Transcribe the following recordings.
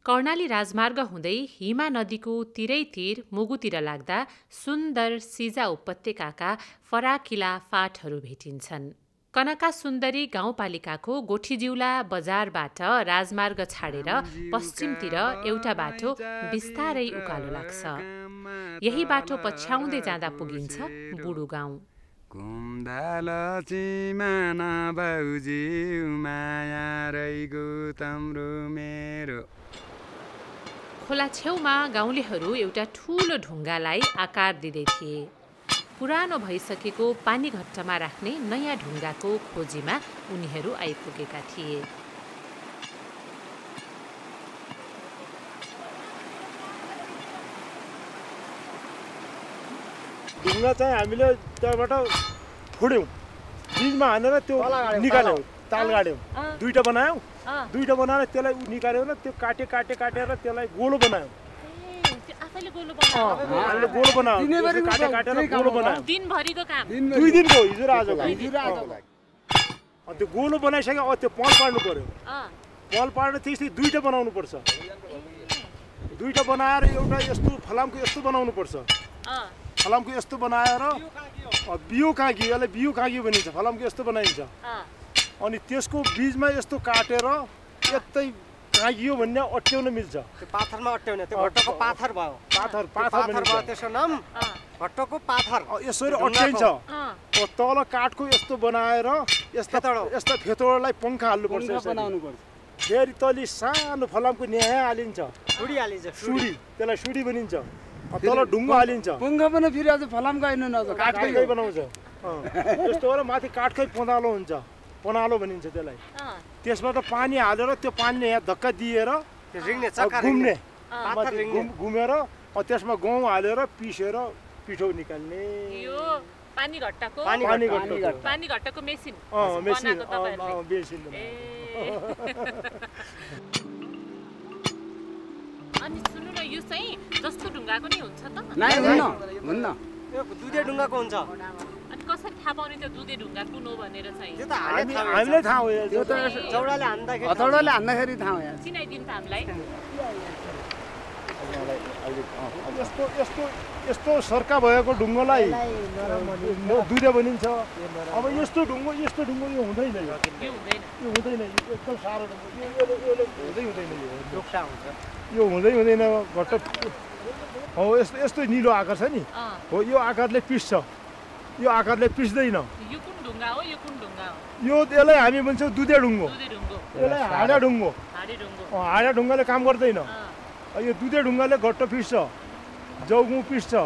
कर्णाली राजमार्ग हुँदै हिमा नदीको तिरैतिर मुगुतिर लाग्दा सुन्दर सिजा उपत्यकाका फराकिला फाँटहरू भेटिन्छन्। कनका सुन्दरी गाउँपालिकाको गोठीजिउला बजारबाट राजमार्ग छाडेर पश्चिमतिर एउटा बाटो बिस्तारै उकालो लाग्छ। यही बाटो पछ्याउँदै जाँदा पुगिन्छ बुढो गाउँ। खोला छेउमा गाउँलेहरू एउटा ठूलो ढुङ्गालाई आकार दिँदै थिए। पुरानो भइसकेको पानीघट्टमा राख्ने नयाँ ढुङ्गाको खोजीमा उनीहरू आइपुगेका थिए। ढुङ्गा चाहिँ हामीले त्यहाँबाट फोड्यौँ, बीचमा हानेर त्यो निकाल्यौँ, ताल गाड्यौँ, दुईटा बनायौँ। दुईटा बनाएर त्यसलाई निकाल्यौँ र त्यो काटेर त्यसलाई गोलो बनायौँ। आफैले गोलो बनायो। हामीले गोलो बनायौँ, काटेर गोलो बनायौँ। दिनभरिको काम। 2 दिनको, हिजो र आजको। त्यो गोलो बनाइसक्यो, अब त्यो पल पार्नु पर्यो। पल पार्न त्यसै दुईटा बनाउनु पर्छ। दुईटा बनाएर एउटा यस्तो फलामको यस्तो बनाउनु पर्छ। फलामको यस्तो बनाएर बियो काँगी, यसलाई बियो काँगी भनिन्छ। फलामको यस्तो बनाइन्छ। अनि त्यसको बीचमा यस्तो काटेर यतै काँगियो भन्ने अट्याउन मिल्छ। त्यो पाथरमा अट्याउने, त्यो भट्टको पाथर भयो। पाथर भयो, त्यसको नाम भट्टको पाथर। यसरी अट्याइन्छ। तल काठको यस्तो बनाएर यस्ता फेतोडलाई पङ्खा हाल्नुपर्छ। फेरि तली सानो फलामको न्याहा हालिन्छ। सुडी हालिन्छ। त्यसलाई सुडी भनिन्छ। तल ढुङ्गो हालिन्छ। पङ्खा पनि फेरि अझ फलामको आइनु न, काठकै बनाउँछ। यस्तो गरेर माथि काठकै पँधालो हुन्छ, पनालो भनिन्छ त्यसलाई। त्यसमा त पानी हालेर त्यो पानीले यहाँ धक्का दिएर घुम्ने, घुमेर त्यसमा गहुँ हालेर पिसेर पिठो निकाल्ने। पानीघट्टको मेसिन। अनि सुन्नु न, यो चाहिँ जस्तो ढुङ्गाको नै हुन्छ त? हुन्न, यो दुधे ढुङ्गाको हुन्छ। अनि कसरी थाहा पाउने त्यो दुधे ढुङ्गा कुन हो भनेर चाहिँ? त्यो त हामीलाई थाहा हो। त्यो त चौडाले हान्दाखेरि थाहा हो। चिनाइदिनु त हामीलाई। यस्तो सर्का भएको ढुङ्गालाई दुधे भनिन्छ। अब यस्तो ढुङ्गो यो हुँदैन। यो हुँदैन, एकदम साह्रो यो हुँदैन घट्ट हो। यस्तो निलो आकार छ नि, हो यो आकारले पिस्छ, यो आकारले पिस्दैन। यो कुन ढुङ्गा हो? यो यसलाई हामी भन्छौँ दुधे ढुङ्गो। यसलाई हाडा ढुङ्गो। हाडा ढुङ्गाले काम गर्दैन। यो दुधे ढुङ्गाले घट्ट पिस्छ, जौगुँ पिस्छ। के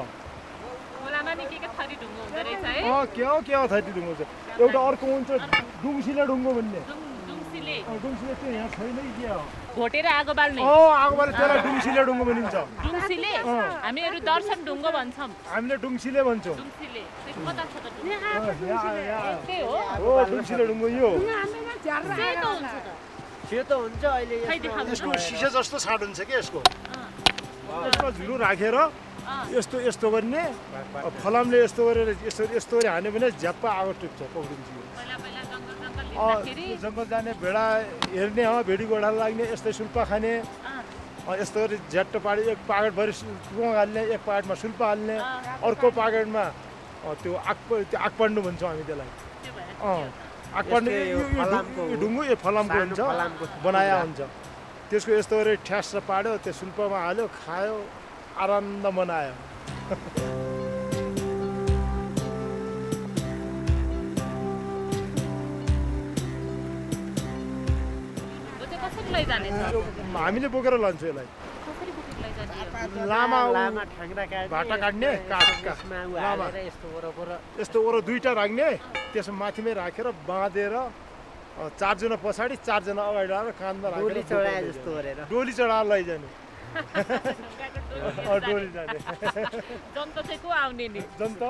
हो थरी ढुङ्गो छ। एउटा अर्को हुन्छ डुङ्सिले ढुङ्गो भन्ने। डुङ्सिले त्यो यहाँ छैन कि के हो? घोटेर आगो बाल्ने। आगो बाल्ने, त्यसलाई डुङ्सिले ढुङ्गो भनिन्छ। डुङ्सिले? हामीहरू दर्शन ढुङ्गो भन्छौँ। हामीले डुङ्सिले भन्छौँ। डुङ्सिले कता छ त? हो डुङ्सिले ढुङ्गो यो सेतो हुन्छ। अहिले यसको सिसा जस्तो छाड हुन्छ कि यसको। यसमा झुलो राखेर यस्तो गर्ने, फलामले यस्तो गरेर यस्तो गरी हान्यो भने झ्याप्पा आगो टिप्छ, पक्रिन्छ। जङ्गल जाने भेडा हेर्ने, भेडी गोडा लाग्ने, यस्तै सुल्पा खाने। यस्तो गरी झ्याट्ट पाडी एक पाकेटभरि गुवा हाल्ने, एक पाकेटमा सुल्पा हाल्ने, अर्को पाकेटमा त्यो आग पाड्नु भन्छौँ हामी त्यसलाई। आग पाड्ने ढुङ्गो यो फलामको हुन्छ, बनाया हुन्छ। त्यसको यस्तो गरी ठ्यास पाड्यो, त्यो सुल्पामा हाल्यो, खायो, आनन्द मनायो। हामीले बोकेर लान्छौँ यसलाई। लामा भाटा काट्ने, यस्तो ओरो दुईटा राख्ने, त्यसमा माथिमै राखेर बाँधेर 4 जना पछाडि 4 जना अगाडि आएर कानमा राखेर डोली चढाएर लैजाने। डोली जाने। जनता चाहिँ को आउने नि? जनता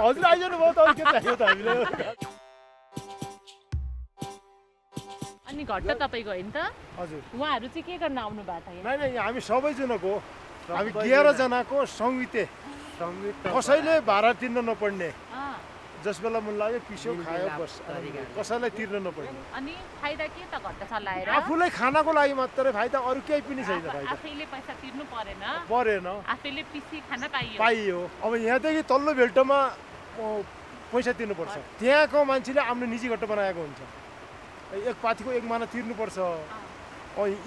हजुर आइजानु भयो त, के चाहियो त हामीले। अनि घट्ट तपाईको होइन त? हजुर। उहाँहरू चाहिँ के गर्न आउनु भएको छ? नै हामी सबैजनाको, हामी 11 जनाको सङ्गीते। कसैले भाडा तिर्न नपर्ने, जस बेला मन लाग्यो पिस्यो खायो बस कसैलाई तिर्न नपर्ने अनि फाइदा के त घट्टा चलाएर आफूलाई खानाको लागि मात्रै फाइदा अरू केही पनि छैन फाइदा आफैले पैसा तिर्नु परेन आफैले पिसी खान पाइयो अब यहाँदेखि तल्लो भेल्टोमा पैसा तिर्नुपर्छ त्यहाँको मान्छेले आफ्नो निजी घट्टा बनाएको हुन्छ एक पाथीको एक माना तिर्नुपर्छ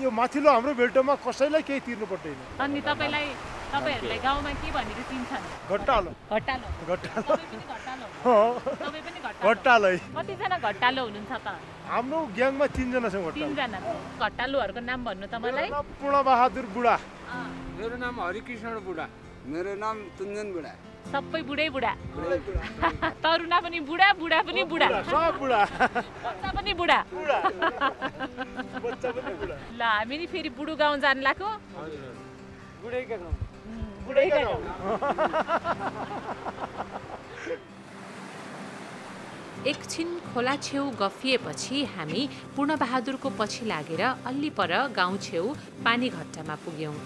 यो माथिल्लो हाम्रो भेल्टोमा कसैलाई केही तिर्नु पर्दैन अनि तपाईहरुलाई गाउँमा के भनेर चिन्छन् घट्टालो घट्टालो कतिजना घट्टालो हुनुहुन्छ त हाम्रो ग्याङमा 3 जना छौं तीनजना घट्टालोहरुको नाम भन्नु त मलाई पूर्ण बहादुर बुढा मेरो नाम हरिकृष्ण बुढा मेरो नाम तुञ्जन बुढा सबै बुढै बुढा तरुणा पनि बुढा बुढा पनि बुढा सब बुढा बच्चा पनि बुढा बच्चा पनि बुढा ल हामी नि फेरि बुढो गाउँ जान लाग्यो बुढैका गाउँ बुढैका गाउँ एकछिन खोला छेउ गफिएपछि हामी पूर्णबहादुरको पछि लागेर अलि पर गाउँ छेउ पानी घट्टामा पुग्यौं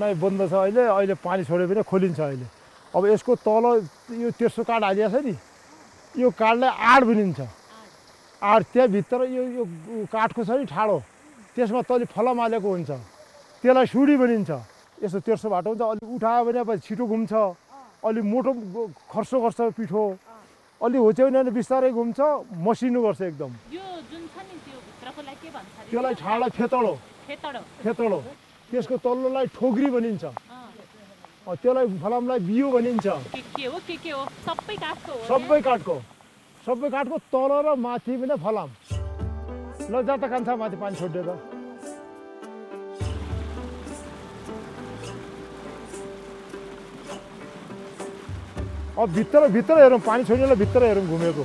नै बन्द छ अहिले पानी छोड्यो भने खोलिन्छ अहिले अब यसको तल यो तेर्सो काठ हालिएको छ नि यो काठलाई आड बनिन्छ आड त्यहाँभित्र यो काठको छ नि ठाडो त्यसमा तलि फलाम हालेको हुन्छ त्यसलाई सुडी बनिन्छ यस्तो तेर्सो बाटो हुन्छ अलि उठायो भने अब छिटो घुम्छ अलि मोटो खर्सो गर्छ पिठो अलि होच्यो भने बिस्तारै घुम्छ मसिनो गर्छ एकदम यो जुन छ नि त्यो भित्रकोलाई के भन्छ त्यसलाई ठाडलाई फेतडो त्यसको तल्लोलाई ठोग्री भनिन्छ त्यसलाई फलामलाई बियो भनिन्छ के हो सबै काठको तल र माथि पनि फलाम ल जा त कान्छा माथि पानी छोड्यो त अब भित्र हेरौँ पानी छोड्नेलाई भित्र हेरौँ घुमेको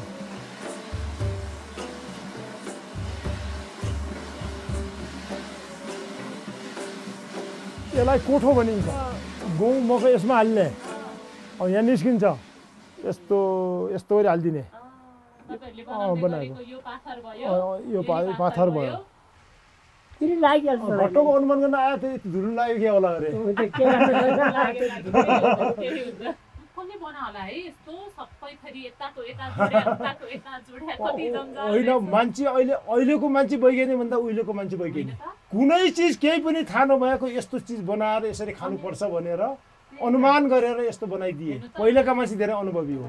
यसलाई कोठो भनिन्छ गहुँ मकै यसमा हाल्ने अब यहाँ निस्किन्छ यस्तो गरी हालिदिने बनाएको यो पाथर भयो घट्टोको अनुमान गर्न आयो त्यति धुनु लाग्यो के होला अरे होइन मान्छे अहिलेको मान्छे वैज्ञानिक भन्दा उहिलेको मान्छे वैज्ञानिक कुनै चिज केही पनि थाहा नभएको यस्तो चिज बनाएर यसरी खानुपर्छ भनेर अनुमान गरेर यस्तो बनाइदिए पहिलेका मान्छे धेरै अनुभवी हो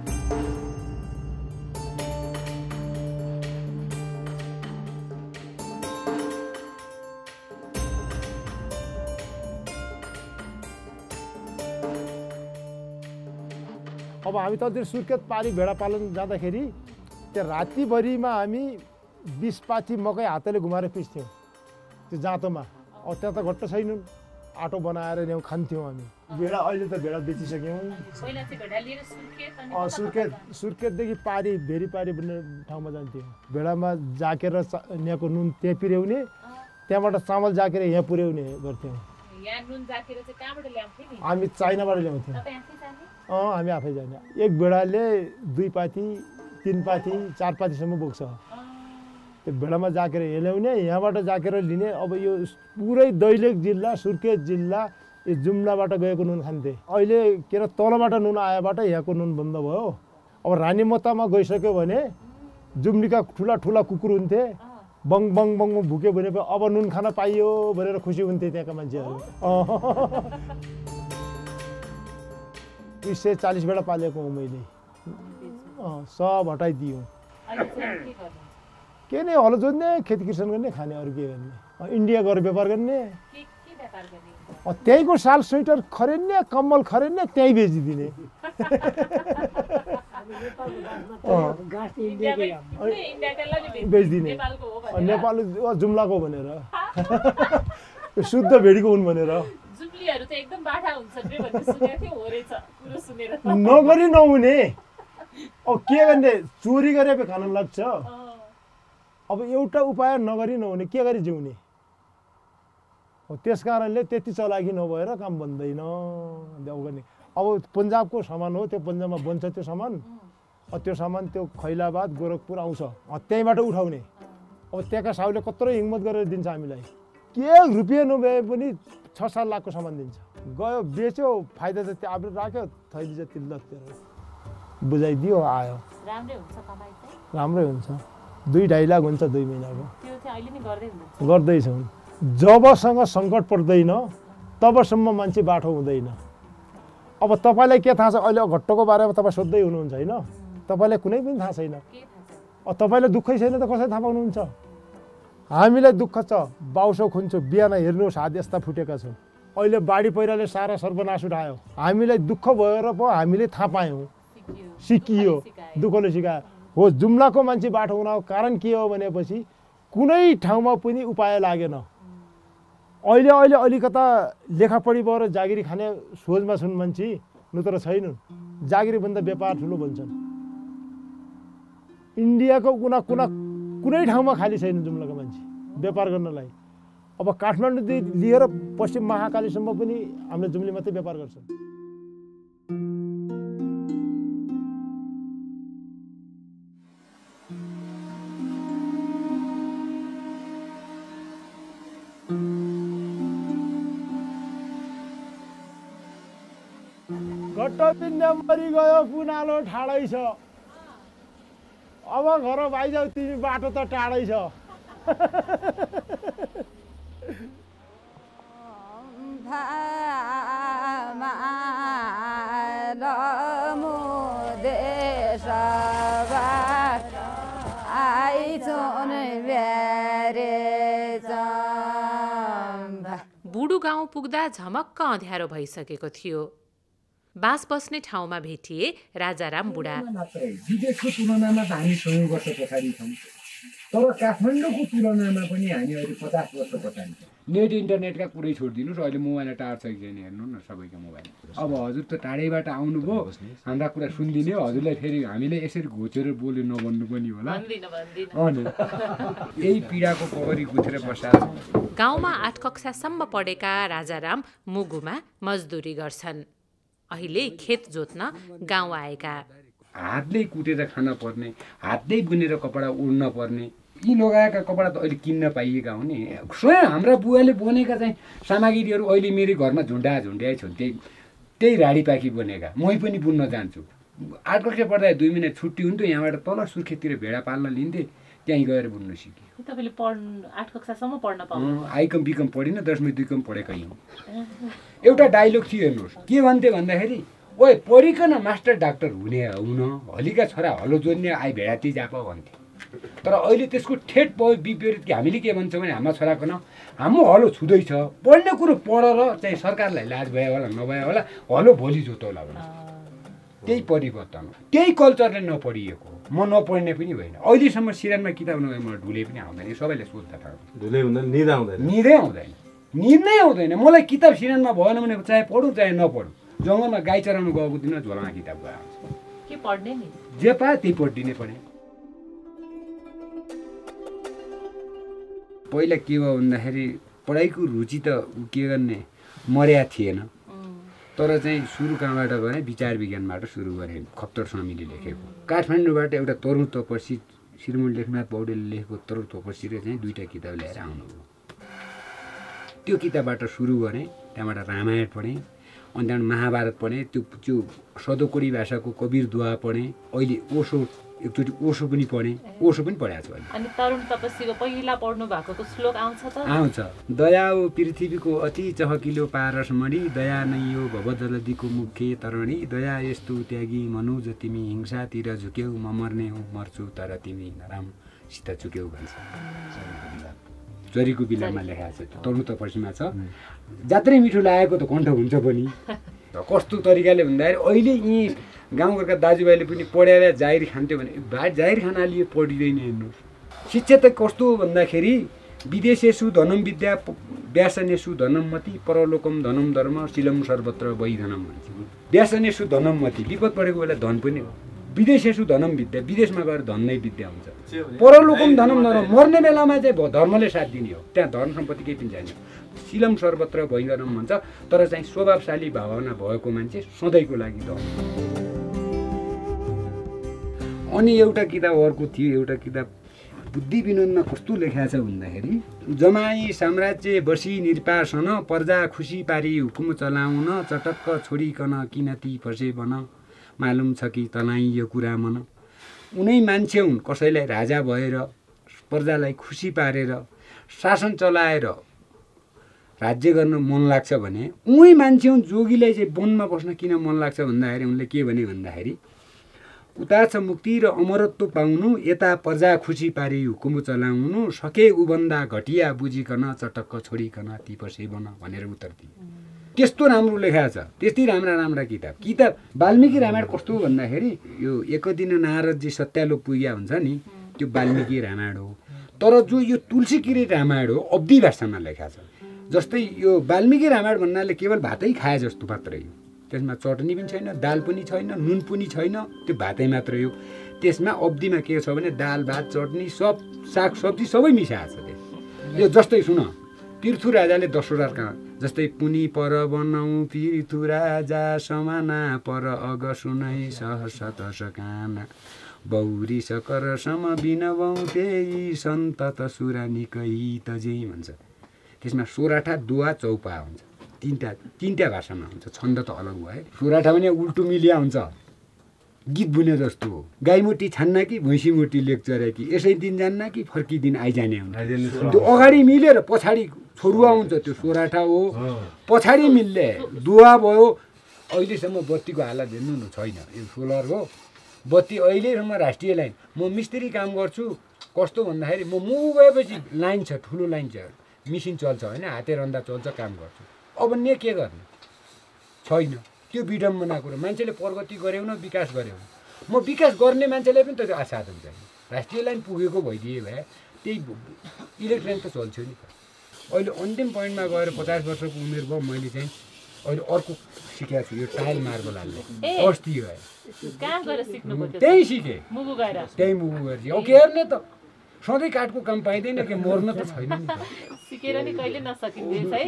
अब हामी त सुर्खेत पारी भेडा पालन जाँदाखेरि त्यहाँ रातिभरिमा हामी 20 पाथी मकै हातले घुमाएर पिस्थ्यौँ त्यो जाँतोमा अब त्यहाँ त घट्ट छैनन् आटो बनाएर ल्याउँ खान्थ्यौँ हामी भेडा अहिले त भेडा बेचिसक्यौँ सुर्खेतदेखि पारी भेरी पारी भन्ने ठाउँमा जान्थ्यौँ भेडामा जाकेर यहाँको नुन त्यहाँ पिर्याउने त्यहाँबाट चामल जाकेर यहाँ पुर्याउने गर्थ्यौँ हामी चाइनाबाट ल्याउँथ्यौँ हामी आफै जाने एक भेडाले 2 पाथी 3 पाथी 4 पाथीसम्म बोक्छ त्यो भेडामा जाकेर ल्याउने यहाँबाट जाकेर लिने अब यो पुरै दैलेख जिल्ला सुर्खेत जिल्ला यो जुम्लाबाट गएको नुन खान्थे अहिले के अरे तलबाट नुन आएबाट यहाँको नुन बन्द भयो अब रानीमतामा गइसक्यो भने जुम्लीका ठुला ठुला कुकुर हुन्थे बङ बङ बङ भुक्यो भने अब नुन खान पाइयो भनेर खुसी हुन्थे त्यहाँका मान्छेहरू 240 भेडा पालेको हो मैले सब हटाइदियो के नै हलो जोत्ने खेती किसान गर्ने खाने अरू के गर्ने इन्डिया गएर व्यापार गर्ने त्यहीँको साल स्वेटर खरिद्ने कम्मल खरिद्ने त्यहीँ बेचिदिने बेचिदिने नेपाल जुम्लाको भनेर शुद्ध भेडीको हुन् भनेर नगरी नहुने अब के गर्ने चोरी गरे खान लाग्छ अब एउटा उपाय नगरी नहुने के गरी जिउने त्यस कारणले त्यति चलाकी नभएर काम बन्दैन गर्ने अब पन्जाबको सामान हो त्यो पन्जाबमा बन्छ त्यो सामान त्यो खैलाबाद गोरखपुर आउँछ त्यहीँबाट उठाउने अब त्यहाँका साहुले कत्रो हिम्मत गरेर दिन्छ हामीलाई के रुपियाँ नभए पनि 6-7 लाखको सामान दिन्छ गयो बेच्यो फाइदा चाहिँ त्यो आफूले राख्यो थैली चाहिँ तिल्ल तेरो बुझाइदियो आयो राम्रै हुन्छ कमाइ चाहिँ राम्रै हुन्छ 2-2.5 लाख हुन्छ 2 महिनाको त्यो चाहिँ अहिले नि गर्दै हुनुहुन्छ गर्दैछौँ जबसँग सङ्कट पर्दैन तबसम्म मान्छे बाठो हुँदैन अब तपाईँलाई के थाहा छ अहिले घट्टोको बारेमा तपाईँ सोध्दै हुनुहुन्छ होइन तपाईँलाई कुनै पनि थाहा छैन तपाईँलाई दुःखै छैन त कसरी थाहा पाउनुहुन्छ हामीलाई दुःख छ बाउसो खुन्छु बिहान हेर्नुहोस् हात यस्ता फुटेका छौँ अहिले बाढी पहिराले सारा सर्वनाश उठायो हामीलाई दुःख भएर पो हामीले थाहा पायौँ सिकियो दुःखले सिकायो हो जुम्लाको मान्छे बाटो हुनको कारण के हो भनेपछि कुनै ठाउँमा पनि उपाय लागेन अहिले अलिकता लेखापढी भएर जागिरी खाने सोचमा छन् मान्छे नत्र छैनन् जागिरीभन्दा व्यापार ठुलो भन्छन् इन्डियाको कुनै ठाउँमा खाली छैन जुम्लाको मान्छे व्यापार गर्नलाई अब काठमाडौँदेखि लिएर पश्चिम महाकालीसम्म पनि हामीले जुम्ली मात्रै व्यापार गर्छौँ घट्टपिण्ड मरिगयो पुनालो ठाडै छ अब घर भाइजाउ तिमी बाटो त टाढै छ बुढो गाउँ पुग्दा झमक्क अँध्यारो भइसकेको थियो बास बस्ने ठाउँमा भेटिए राजाराम बुढा विदेशको तुलनामा त हामी 100 वर्ष पछाडि छौँ तर काठमाडौँको तुलनामा पनि हामी अहिले 50 वर्ष पछाडि छौँ नेट इन्टरनेटका कुरै छोडिदिनुहोस् अहिले मोबाइल टावर छ कि छैन हेर्नु न सबैको मोबाइल अब हजुर त टाढैबाट आउनुभयो हाम्रा कुरा सुनिदिने हो हजुरलाई फेरि हामीले यसरी घोचेर बोल्यो नभन्नु पनि होला अनि यही पीडाको पगरी गुथेर बस्छ गाउँमा 8 कक्षासम्म पढेका राजाराम मुगुमा मजदुरी गर्छन् अहिले खेत जोत्न गाउँ आएका हातले कुटेर खान पर्ने हातले बुनेर कपडा उड्न पर्ने यी लगाएका कपडा त अहिले किन्न पाइएका हो नि स्वयं हाम्रा बुवाले बुनेका चाहिँ सामग्रीहरू अहिले मेरो घरमा झुन्ड्याए छन् त्यही राडीपाखी बनेका मै पनि बुन्न जान्छु 8 कक्षा पढ्दा 2 मिनट छुट्टी हुन्थ्यो यहाँबाट तल सुर्खेततिर भेडा पाल्न लिन्थेँ त्यहीँ गएर बुन्न सिकेँ तपाईले 8 कक्षासम्म पढ्न पाउनु आइकम बिकम पढिन 10मै 2कम पढेकै हुँ एउटा डायलग थियो हेर्नुहोस् के भन्थे भन्दाखेरि ओए पढिकन मास्टर डाक्टर हुने हुन हलीका छोरा हलो जोड्ने आइ भेडाती जाप भन्थे तर अहिले त्यसको ठेट विपरीत कि हामीले के भन्छौँ भने हाम्रो छोराको न हाम्रो हलो छुँदैछ पढ्ने कुरो पढेर चाहिँ सरकारलाई लाज भयो होला नभयो होला हलो भोलि जोतौला भन्छ त्यही परिवर्तन त्यही कल्चरले नपढिएको म नपढ्ने पनि होइन अहिलेसम्म सिरानमा किताब नभए म ढुले पनि आउँदैन सबैले सोध्दा थाहा ढुले हुँदैन निदै आउँदैन मलाई किताब सिरानमा भएन भने चाहे पढौँ चाहे नपढौँ जङ्गलमा गाई चराउनु गएको दिन झोलामा किताब गएर आउँछ के पढ्ने नि जे पाए त्यही पढिदिने पढे पहिला के भयो भन्दाखेरि पढाइको रुचि त के गर्ने मर्या थिएन तर चाहिँ सुरु कहाँबाट भने विचार विज्ञानबाट सुरु गरेँ खप्तर स्वामीले लेखेको काठमाडौँबाट एउटा तरुण तपस्वी श्रीमती लेखनाथ पौडेलले लेखेको तरुण तपस्वीले चाहिँ 2टा किताब ल्याएर आउनुभयो त्यो किताबबाट सुरु गरेँ त्यहाँबाट रामायण पढेँ अनि त्यहाँबाट महाभारत पढेँ त्यो सदोकोडी भाषाको कबीर दुआ पढेँ अहिले ओशो एकचोटि ओशो पनि पढेँ ओशो पनि पढाएको छु अनि तरुण तपस्वीको पहिला पढ्नु भएको श्लोक आउँछ त आउँछ दया ओ पृथ्वीको अति चहकिलो पारसमणि दया नै यो भवजलदीको मुख्य तरणी दया यस्तो त्यागी मनोज तिमी हिंसातिर झुक्यौ म मर्ने हो मर्छु तर तिमी नरामसित चुक्यौ भन्छ जरीको बिलामा लेखाएको छ तरुण तपस्वीमा छ जात्रै मिठो लागेको त कण्ठ हुन्छ पनि कस्तो तरिकाले भन्दाखेरि अहिले यी गाउँघरका दाजुभाइले पनि पढेर जाहिर खान्थ्यो भने जाहिर खान लिए पढिँदैन हेर्नुहोस् शिक्षा त कस्तो भन्दाखेरि विदेशेषु धनम विद्या व्यासनेषु धनम मति परलोकम धनम धर्म शीलम सर्वत्र वै धनम भन्छ व्यासनेषु धनम मति विपद पढेको बेला धन पनि हो विदेशेषु धनम विद्या विदेशमा गएर धन नै विद्या हुन्छ परलोकम धनम धर्म मर्ने बेलामा चाहिँ धर्मले साथ दिने हो त्यहाँ धन सम्पत्ति केही पनि छैन शीलम सर्वत्र वै धनम भन्छ तर चाहिँ स्वभावशाली भावना भएको मान्छे सधैँको लागि धन अनि एउटा किताब अर्को थियो एउटा किताब बुद्धि विनोदमा कस्तो लेखा छ भन्दाखेरि जमाई साम्राज्य बसी निर्पासन पर्जा खुसी पारी हुकुम चलाउन चटक्क छोडिकन किन ती फसे बन मालुम छ कि तलाई यो कुरा मन उनै मान्छे हुन् कसैलाई राजा भएर प्रजालाई खुसी पारेर शासन चलाएर राज्य गर्न मन लाग्छ भने उही मान्छे हुन् जोगीलाई चाहिँ वनमा बस्न किन मन लाग्छ भन्दाखेरि उनले के भने भन्दाखेरि उता छ मुक्ति र अमरत्व पाउनु यता प्रजा खुसी पारी हुकुम चलाउनु सके उभन्दा घटिया बुझिकन चटक्क छोडिकन ती फसे बन भनेर उत्तर दिए। त्यस्तो राम्रो लेखा छ, त्यस्तै राम्रा किताब वाल्मीकि रामायण कस्तो भन्दाखेरि यो एक दिन नारदजी सत्यालोक पुग्या हुन्छ नि त्यो वाल्मीकि रामायण हो। तर जो यो तुलसी किरी रामायण हो अवधि भाषामा लेखा छ। जस्तै यो वाल्मीकि रामायण भन्नाले केवल भातै खाए जस्तो मात्रै हो, त्यसमा चटनी पनि छैन, दाल पनि छैन, नुन पनि छैन, त्यो भातै मात्रै हो। त्यसमा अवधिमा के छ भने दाल भात चटनी सब साग सब्जी सबै मिसाएको छ। यो जस्तै सुन तीर्थु राजाले दशवटा कहाँ जस्तै पुनि पर बनाऊ तीर्थु राजा समाना पर अग सुनै सहस तस काना बौरी सकर सम बिनवौ त्यही सन्तत सुरानिकै तजै भन्छ। त्यसमा सोराठा दुवा चौपा हुन्छ, तीनटा भाषामा हुन्छ, छन्द त अलग भयो। सोराठा भने उल्टो मिलिया हुन्छ, गीत बुने जस्तो हो। गाई मोटी छान्न कि भैँसी मोटी लेक्चर कि यसै दिन जान्न कि फर्की दिन आइजाने हुन्छ। त्यो अगाडि मिलेर पछाडि छोरुवा हुन्छ, त्यो सोराठा हो। पछाडि मिल्ले दुवा भयो। अहिलेसम्म बत्तीको हालत हेर्नु न छैन, यो सोलर हो बत्ती। अहिलेसम्म राष्ट्रिय लाइन म मिस्त्री काम गर्छु, कस्तो भन्दाखेरि म मुगु गएपछि लाइन छ, ठुलो लाइन छ, मिसिन चल्छ होइन, हाते रन्दा चल्छ, काम गर्छु। अब ने के गर्ने छैन। त्यो विडम्बना कुरो। मान्छेले प्रगति गर्यो न विकास गर्यो, म विकास गर्ने मान्छेलाई पनि त त्यो साधन छैन। राष्ट्रिय लाइन पुगेको भइदिए भए त्यही इलेक्ट्रिक लाइन त चल्थ्यो नि। अहिले अन्तिम पोइन्टमा गएर 50 वर्षको उमेर भयो, मैले चाहिँ अहिले अर्को सिकेको छु, यो टाइल मार्बल हाल्ने। अस्ति हो त्यही सिकेँ, त्यही मुगु गएर। अब के गर्ने त, सधैँ काठको काम पाइँदैन कि, मर्न त छैन नि।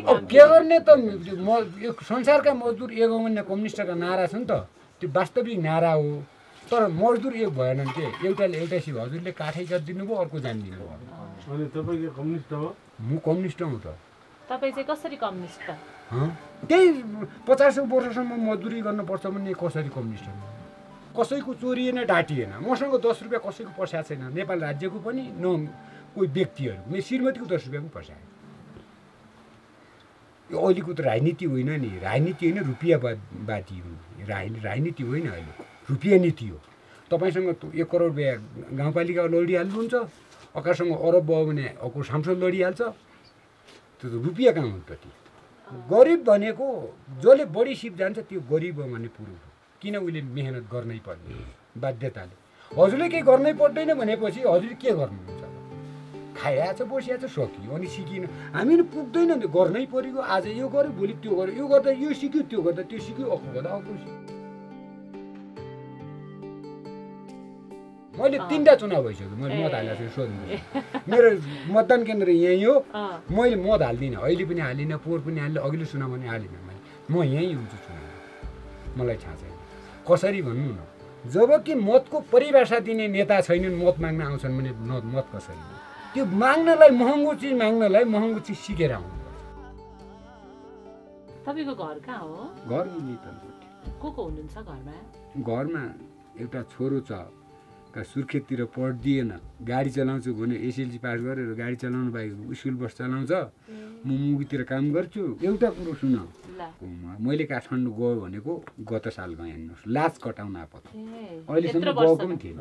अब के गर्ने त, यो संसारका मजदुर एक हो भन्ने कम्युनिस्टका नारा छ नि त, त्यो वास्तविक नारा हो। तर मजदुर एक भएनन् के, एउटाले एउटा सिप हजुरले काठै गरिदिनु भयो, अर्को जानिदिनु भयो। अनि तपाईँ के कम्युनिस्ट हो? म कम्युनिस्ट हुँ त। तपाईँ चाहिँ कसरी कम्युनिस्ट त? त्यही 50 वर्षसम्म मजदुरी गर्नुपर्छ भन्ने कसरी कम्युनिस्ट हो? कसैको चोरिएन ढाँटिएन, मसँग 10 रुपियाँ कसैको पस्या छैन, नेपाल राज्यको पनि न कोही व्यक्तिहरू। मेरो श्रीमतीको 10 रुपियाँ पनि पस्या। यो अहिलेको त राजनीति होइन नि, राजनीति होइन रुपियाँवादी हो, राजनीति होइन, अहिले रुपियाँ नीति हो। तपाईँसँग 1 करोड रुपियाँ गाउँपालिका लडिहाल्नुहुन्छ, अकासँग अरब भयो भने अर्को सांसद लडिहाल्छ, त्यो त रुपियाँ कहाँ हुन्छ त। गरिब भनेको जसले बढी सिप जान्छ त्यो गरिब हो भन्ने पुरुष हो। किन उसले मेहनत गर्नै पर्ने बाध्यताले। हजुरले केही गर्नै पर्दैन भनेपछि हजुरले के गर्नुहुन्छ? खाइया छ, बसिया छ, सकियो, अनि सिकिन। हामी पुग्दैन नि, गर्नै परेको। आज यो गर्यो, भोलि त्यो गर्यो, यो गर्दा यो सिक्यो, त्यो गर्दा त्यो सिक्यो, अर्को गर्दा अर्को सिक्यो। मैले 3टा चुनाव भइसक्यो, मैले मत हालेको छु। सोध्नु, मेरो मतदान केन्द्र यहीँ हो। मैले मत हाल्दिनँ, अहिले पनि हालिनँ, पोहोर पनि हालिनँ, अघिल्लो चुनाव पनि हालिनँ। म यहीँ हुन्छु चुनाव, मलाई थाहा छैन कसरी भन्नु न। जब कि मतको परिभाषा दिने नेता छैनन्, मत माग्न आउँछन् भने मत कसरी? त्यो माग्नलाई, महँगो चिज माग्नलाई महँगो चिज सिकेर आउनुपर्छ। तपाईँको घर कहाँ हो? घर नितलकोटी। को हुनुहुन्छ घरमा? घरमा एउटा छोरो छ, सुर्खेततिर पढ्दिएन, गाडी चलाउँछु भने एसएलसी पास गरेर गाडी चलाउनु बाहेक स्कुल बस चलाउँछ। म मुगीतिर काम गर्छु। एउटा कुरो सुन, मैले काठमाडौँ गयो भनेको गत साल गएँ हेर्नुहोस्, लाज कटाउन आपत। अहिलेसम्म गएको पनि थिएन,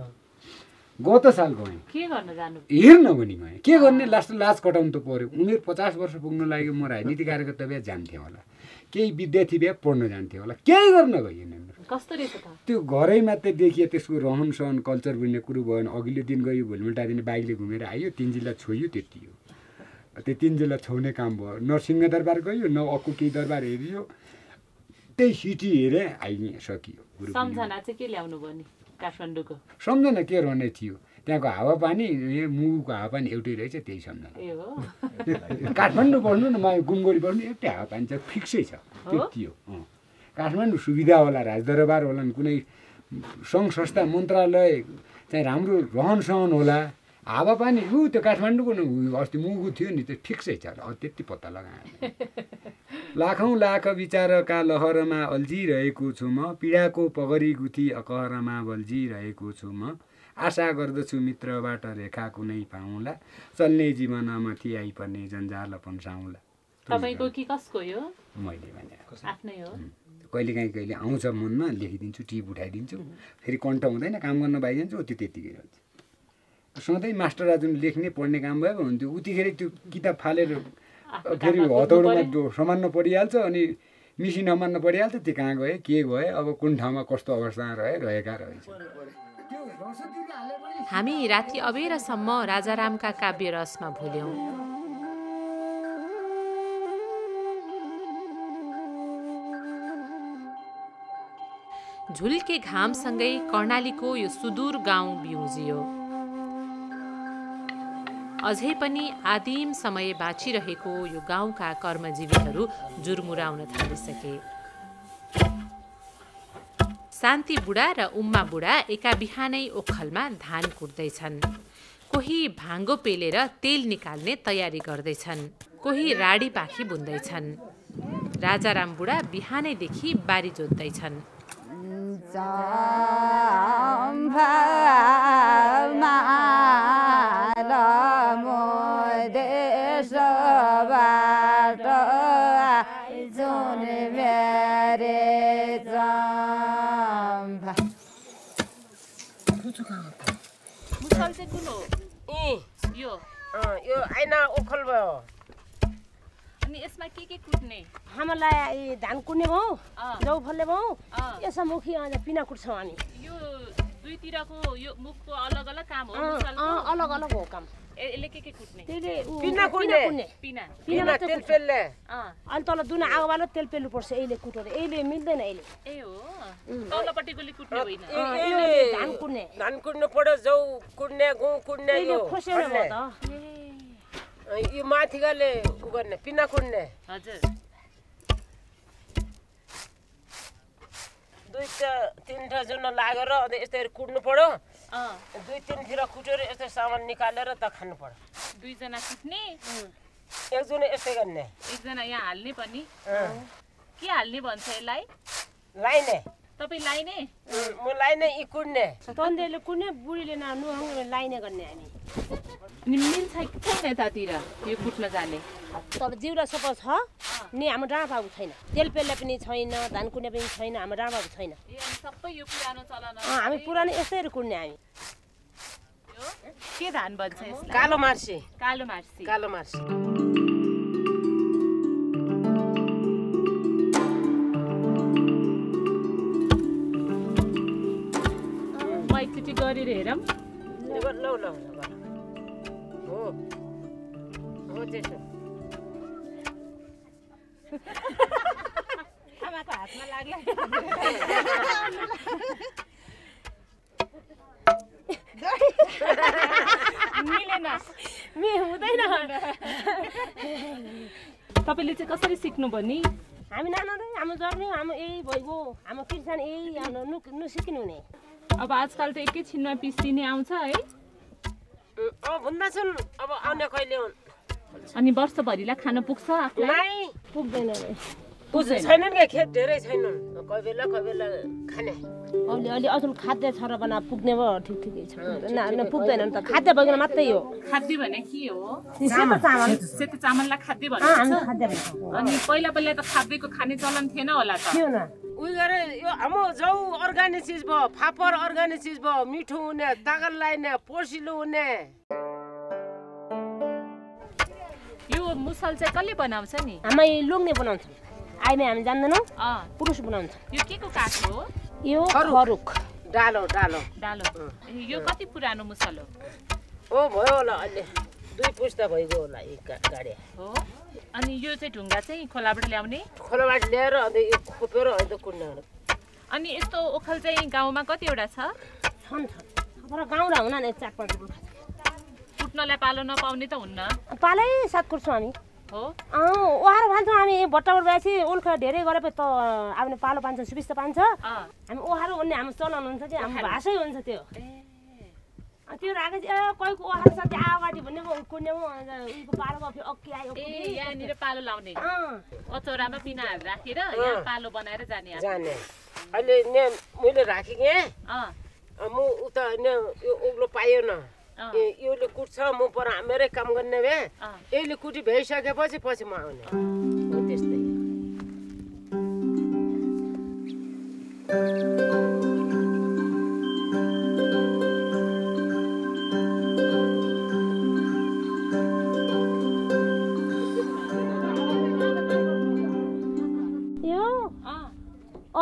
गत साल गएँ। के गर्न जानु? हेर्न भने गएँ, के गर्ने, लाज कटाउनु त पर्यो। उमेर 50 वर्ष पुग्न लाग्यो, म राजनीति कार्यकर्ता भए जान्थेँ होला, केही विद्यार्थी भए पढ्न जान्थेँ होला, केही गर्न गएन। कस्तो रहेछ त? त्यो घरै मात्रै देखियो, त्यसको रहन सहन कल्चर भन्ने कुरो भएन। अघिल्लो दिन गयो, भोलि उल्टा दिन बाइकले घुमेर आयो, 3 जिल्ला छोयो, त्यति हो। त्यो 3 जिल्ला छोड्ने काम भयो। न सिंह दरबार गयो, न अर्को केही दरबार हेरियो, त्यही सिटी हेरेँ, आइ सकियो। सम्झना चाहिँ के ल्याउनु भयो नि काठमाडौँको? सम्झना के रहने थियो, त्यहाँको हावापानी, मुगुको हावापानी एउटै रहेछ, त्यही सम्झना। काठमाडौँ पढ्नु न, गुमगढी पढ्नु, एउटै हावापानी छ, फिक्सै छ, त्यति हो। काठमाडौँ सुविधा होला, राजदरबार होला, कुनै सङ्घ संस्था मन्त्रालय चाहिँ राम्रो रहन सहन होला, हावापानी त्यो काठमाडौँको अस्ति मुगु थियो नि त्यो ठिक्सै छ त्यति पत्ता लगाएँ लाखौँ लाख विचारका लहरमा अल्झिरहेको छु म पीडाको पगरी गुथी अकहरमा बल्झिरहेको छु म आशा गर्दछु मित्रबाट रेखा कुनै पाउँला चल्ने जीवनमा आइपर्ने जन्जाल पन्साउँला तपाईको कि कसको यो मैले भने आफ्नै हो कहिलेकाहीँ कहिले आउँछ मनमा लेखिदिन्छु टिप उठाइदिन्छु फेरि कन्ठ हुँदैन काम गर्न पाइजान्छु त्यो त्यतिकै रहन्छ सधैँ मास्टर राजुन लेख्ने पढ्ने काम भयो हुन्थ्यो उतिखेर त्यो किताब फालेर फेरि हतौडोमा समान्न परिहाल्छ अनि मिसिन समान्न परिहाल्छ त्यो कहाँ गए के गए अब कुन ठाउँमा कस्तो अवस्थामा रहेका रहेछ हामी राति अबेरसम्म राजारामका काव्य रसमा भुल्यौं झुल्के घामसँगै कर्णालीको यो सुदूर गाउँ बिउजियो अझै पनि आदिम समय बाँचिरहेको यो गाउँका कर्मजीवीहरू जुरमुराउन थालिसके शान्ति बुढा र उम्मा बुढा एका बिहानै ओखलमा धान कुट्दैछन् कोही भाङ्गो पेलेर तेल निकाल्ने तयारी गर्दैछन् कोही राडी पाखी बुन्दैछन् राजाराम बुढा बिहानैदेखि बारी जोत्दैछन् मुसल चाहिँ कुन हो यो आइना ओखल भयो अनि यसमा के कुट्ने हामीलाई धान कुट्ने भयो जौ फल्ने भयो यसमा मुखी पिना कुट्छौँ हामी यो दुईतिरको यो मुखको अलग अलग काम हो मुसलको अलग अलग हो काम यसले के कुट्ने पिना कुट्ने पिना तेल पेल्ने अनि तल दुना आगोबाट तेल पेल्नु पर्छ यसले कुटेर यसले मिल्दैन यसले ए हो तलपट्टिकोले कुट्ने होइन धान कुट्नु पर्यो जौ कुट्ने गहुँ कुट्ने यो खोसेर भयो त यो माथिकाले उ गर्ने पिना कुट्ने हजुर दुईटा तीनटा जुन लागेर अनि यस्तै कुट्नु पर्यो दुई तीनतिर कुटेर यस्तै सामान निकालेर त खानु पर्यो दुईजना कुट्ने एकजना यस्तै गर्ने एकजना यहाँ हाल्ने पनि के हाल्ने भन्छ यसलाई लाइने तपाईँ लाइने म लाइने यी कुट्ने तन्देले कुट्ने बुढीले नुहाउने लाइने गर्ने हामी अनि मिल्छ छैन यतातिर यो कुट्न जाने तर जिउरा सफा छ नि हाम्रो डाँडा बाबु छैन तेल पेल्ने पनि छैन धान कुट्ने पनि छैन हाम्रो डाँडा बाबु छैन सबै यो पुरानो चलन हामी पुरानो यस्तै कुट्ने हामी के धान भन्छ यसलाई कालो मार्सी कालो मार्सी कालो मार्सी म एकचोटि गरेर हेरौँ ल ल हो त्यसो आमाको हातमा लाग्ला मिलेन हुँदैन तपाईँले चाहिँ कसरी सिक्नुभयो नि हामी नाना हाम्रो जर्नी हाम्रो यही भइगयो हाम्रो किसान यही नसिकिनु हुने अब आजकल त एकैछिनमा पिसिने आउँछ है अब भन्दा छन् अब आउने कहिले हुन् अनि वर्षभरिलाई खान पुग्छ आफूलाई पुग्दैन छैनन् क्या खेत धेरै छैनन् कोही बेला खाने अलि अझ खाद्य छ र बना पुग्ने भयो ठिकै छ पुग्दैन त खाद्य भइकन मात्रै हो खाद्य भने के हो सेतो चामललाई खाद्य भन्छ अनि पहिला त खाद्यको खाने चलन थिएन होला त थिएन उयो गरे यो हाम्रो जौ अर्ग्यानिक चिज भयो फापर अर्ग्यानिक चिज भयो मिठो हुने तागत लाइने पोसिलो हुने यो मुसल चाहिँ कसले बनाउँछ नि हामी लोग्ने बनाउँछ अहिले हामी जान्दैनौँ पुरुष बनाउँछ यो के को काठ हो यो खरुक डालो यो कति पुरानो मुसल हो भयो होला अहिले दुई पुस्ता भइगयो होला यो गाडी हो अनि यो चाहिँ ढुङ्गा चाहिँ खोलाबाट ल्याउने खोलाबाट ल्याएर अनि यो खोपेर अहिले त कुट्ने अनि यस्तो ओखल चाहिँ गाउँमा कतिवटा छ तर गाउँमा हुन नि 4-5 कुट्नलाई पालो नपाउने त हुन्न पालै साथ कुट्छौँ हामी हो ओहार खान्छौँ हामी भट्टाबाट गएपछि उल्का धेरै गरेपछि त आफ्नो पालो पान्छ सुविस्ता पान्छ हामी ओहार भन्ने हाम्रो चलन हुन्छ कि हाम्रो भाषै हुन्छ त्यो त्यो राखेपछि कोहीको ओखर छ त्यो अगाडि भन्ने कुन्नेमा उहीको पालोमा फेरि अक्की आयो यहाँनिर पालो लाउने अचौरामा पिनाहरू राखेर यहाँ पालो बनाएर जाने अहिले मैले राखेँ म उता यो उग्लो पाएन योले कुट्छ म पर मेरै काम गर्ने भए यसले कुटी भइसकेपछि पछि म आउने हो त्यस्तै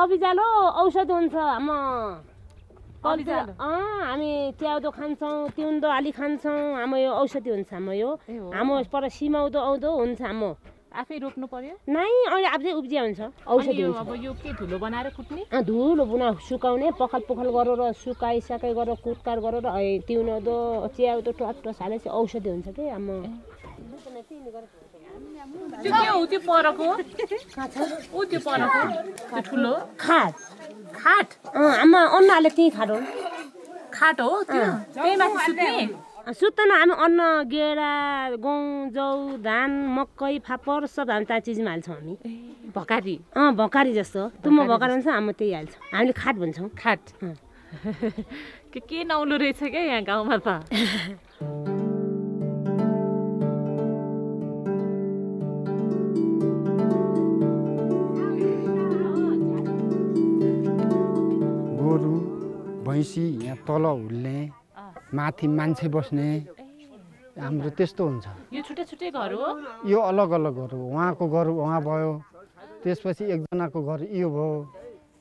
अबिजालो औषधि हुन्छ हामी च्याउदो खान्छौँ तिउन्दो अलि खान्छौँ हाम्रो यो औषधि हुन्छ हाम्रो यो हाम्रो पर सिमाउँदो आउँदो हुन्छ हाम्रो आफै रोप्नु पर्यो नै अहिले आफै उब्जिया हुन्छ औषधि हुन्छ अब यो के धुलो बनाएर कुट्ने धुलो बुना सुकाउने पखाल पुखल गरेर सुकाइ गरेर कुटकार गरेर तिउन्दो च्याउदो टट्टो हालेपछि औषधि हुन्छ कि हाम्रो त्यो परको त्यो परको ठुलो खाट खाट आमा अन्न हाले त्यही खाट हो खाट हो त्यो त्यही माथि सुत्ने सुत्दैन हामी अन्न गेडा गहुँ जौ धान मकै फापर सब हामी त्यहाँ चिजमा हाल्छौँ हामी भकारी भकारी जस्तो तुम भकारी भन्छ हामी त्यही हाल्छौँ हामीले खाट भन्छौँ खाट के नौलो रहेछ क्या यहाँ गाउँमा त गोरु भैँसी यहाँ तल हुल्ने माथि मान्छे बस्ने हाम्रो त्यस्तो हुन्छ यो छुट्टै छुट्टै घर हो यो अलग अलग घर हो उहाँको घर उहाँ भयो त्यसपछि एकजनाको घर यो भयो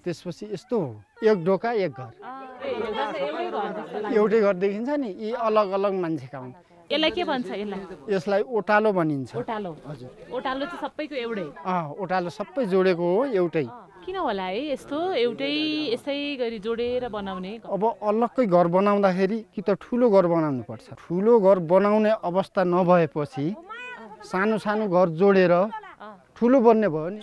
त्यसपछि यस्तो हो एक ढोका एक घर एउटै घर देखिन्छ नि यी अलग अलग मान्छेका हुन् यसलाई के भन्छ यसलाई ओटालो भनिन्छ ओटालो हजुर ओटालो चाहिँ सबैको एउटै ओटालो सबै जोडेको हो एउटै किन होला है यस्तो एउटै यसै गरी जोडेर बनाउने अब अलग्गै घर बनाउँदाखेरि कि त ठुलो घर बनाउनु पर्छ ठुलो घर बनाउने अवस्था नभएपछि सानो सानो घर जोडेर ठुलो बन्ने भयो नि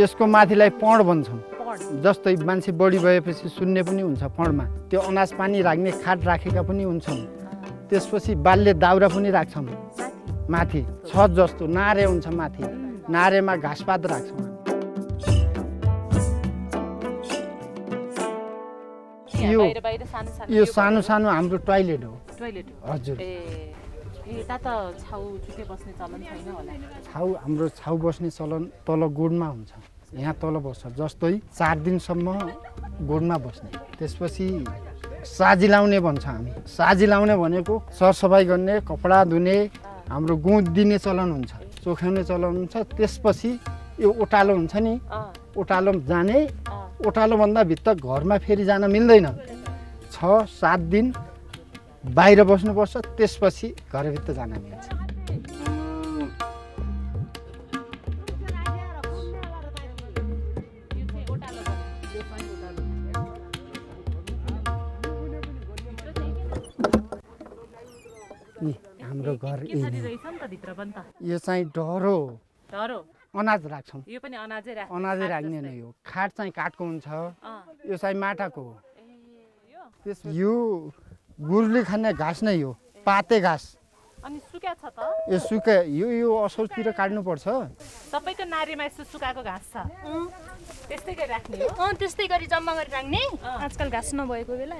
यसको माथिलाई पढ भन्छौँ जस्तै मान्छे बढी भएपछि सुन्ने पनि हुन्छ पढमा त्यो अनाज पानी राख्ने खाट राखेका पनि हुन्छन् त्यसपछि बाल्य दाउरा पनि राख्छौँ माथि छत जस्तो नारे हुन्छ माथि नारेमा घाँसपात राख्छौँ यो सानो सानो हाम्रो टोइलेट हो हजुर छाउ हाम्रो छाउ बस्ने चलन तल गोडमा हुन्छ यहाँ तल बस्छ जस्तै 4 दिनसम्म गोडमा बस्ने त्यसपछि साजी लाउने भन्छ हामी साजी लाउने भनेको सरसफाइ गर्ने कपडा धुने हाम्रो गुँद दिने चलन हुन्छ चोख्याउने चलन हुन्छ त्यसपछि यो ओटालो हुन्छ नि ओटालो जाने ओटालो भन्दा भित्र घरमा फेरि जान मिल्दैन 6-7 दिन बाहिर बस्नुपर्छ त्यसपछि घरभित्र जान मिल्छ हाम्रो घर यो चाहिँ ढरो अनाज राख्छौँ यो पनि अनाजै राख्ने नै हो खाट चाहिँ काठको हुन्छ यो चाहिँ माटाको हो यो गुरुले खाने घाँस नै हो पाते घाँस अनि सुक्या छ त यो सुक्या यो असोजतिर काट्नु पर्छ सबैको नारीमा यस्तो सुकाएको घाँस छ त्यस्तै गरी राख्ने हो त्यस्तै गरी जम्मा गरी राख्ने आजकल घाँस नभएको बेला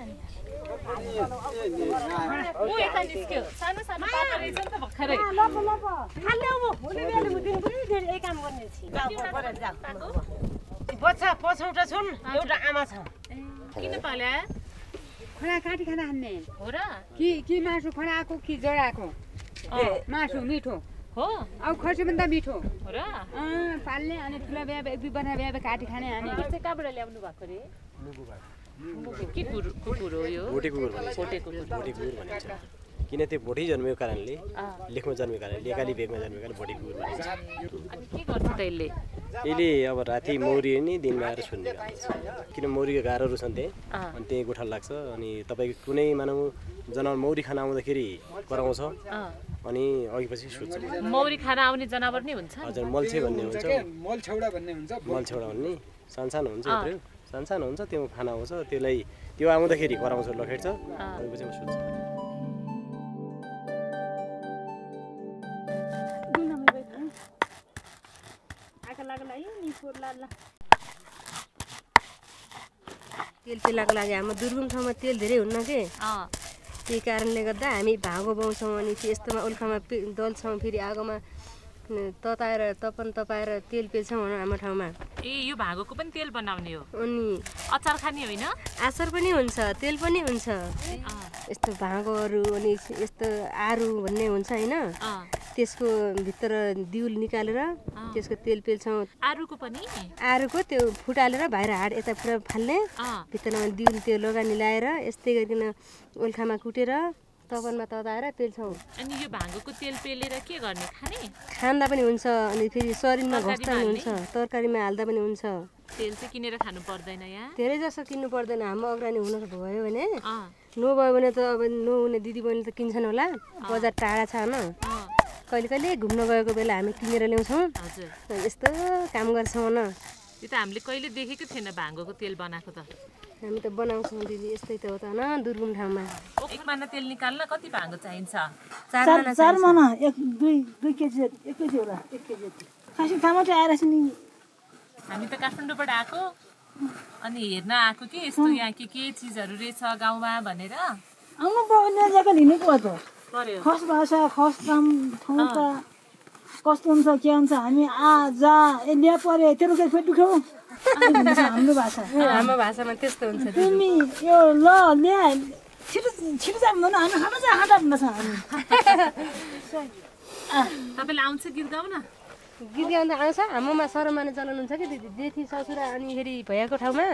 सानो सानो पाता रहेछ नि त भर्खरै बच्चा पछौटा छन् एउटा आमा छ किन पाल्या खडा काटी खाना हान्ने हो र कि मासु खडाको कि जडाको मासु मिठो हो अब खसी भन्दा मिठो हो र पाल्ने अनि ठुला बिहा एक दुई बना बिहा काटी खाने अनि चाहिँ कहाँबाट ल्याउनु भएको रे के कुकुर हो यो भोटे कुकुर भनिन्छ भोटे कुकुर भनिन्छ किन त्यो भोटे जन्मेको कारणले लेखमा जन्मेको कारणले लेकाली बेगमा जन्मेको कारणले भोटे कुकुर भनिन्छ के गर्छ त यसले अब राति मौरी नि दिनमा आएर सुन्ने गर्छ किन मौरीको गाह्रोहरू छन् त्यही अनि त्यही गोठा लाग्छ अनि तपाईँको कुनै मानव जनावर मौरी खाना आउँदाखेरि कराउँछ अनि अघि पछि सुत्छ मौरी खाना आउने जनावर नै हुन्छ हजुर मल्छे भन्ने हुन्छ मलछौडा भन्ने हुन्छ मलछौडा भन्ने सानो सानो हुन्छ सानो हुन्छ त्यो खाना आउँछ त्यसलाई त्यो आउँदाखेरि कराउँछ लखेट्छ त्यसपछि म सुत्छु तेल पेलाको लागि हाम्रो दुर्गम ठाउँमा तेल धेरै हुन्न के त्यही कारणले गर्दा हामी भागो बाउँछौँ अनि यस्तोमा उल्खामा दल्छौँ फेरि आगोमा तताएर तपाएर तेल पेल्छौँ हाम्रो ठाउँमा ए यो भागोको पनि तेल बनाउने हो अनि अचार खाने होइन अचार पनि हुन्छ तेल पनि हुन्छ यस्तो भागोहरू अनि यस्तो आरु भन्ने हुन्छ होइन त्यसको भित्र दिउल निकालेर त्यसको तेल पेल्छौँ आरुको त्यो फुटालेर बाहिर हाड यता पुरा फाल्ने भित्रमा दिउल त्यो लगानी लाएर यस्तै गरिकन ओल्खामा कुटेर तपनमा तताएर पेल्छौँ अनि यो भागोको तेल पेलेर के गर्ने खाँदा पनि हुन्छ अनि फेरि शरीरमा घस्दा पनि हुन्छ तरकारीमा हाल्दा पनि हुन्छ तेल चाहिँ किनेर खानु पर्दैन यहाँ धेरै जसो किन्नु पर्दैन हाम्रो अग्रानी हुन भयो भने नभयो भने त अब नहुने दिदी बहिनी त किन्छन् होला बजार टाढा छ होइन कहिले कहिले घुम्न गएको बेला हामी किनेर ल्याउँछौँ यस्तो काम गर्छौँ न यो त हामीले कहिले देखेको थिएन भागोको तेल बनाएको त हामी त बनाउँछौँ दिदी यस्तै त हो त न दुर्गुम ठाउँमा एक माना तेल निकाल्न कति भागो चाहिन्छ 4 माना 2 केजी 1 केजी होला 1 केजी खासै टमाटर आएर नि हामी त काठमाडौँबाट आएको अनि हेर्न आएको कि यस्तो यहाँ के चिजहरू रहेछ गाउँमा भनेर आउनु पर्ने जग्गा हिँडेको हो त खस भाषा खस काम ठाउँका कस्तो हुन्छ के हुन्छ हामी जा ल्या परे तेरो के फेरि दुख्यौ हाम्रो भाषामा त्यस्तो हुन्छ तिमी यो ल ल्या छिटो जानु न हामी खाना भन्छ हामी तपाईलाई आउँछ गीत गाउन गीत गाउन आउँछ हाम्रोमा शरम माने चलन हुन्छ कि दिदी जेठी ससुरा अनि फेरि भैयाको ठाउँमा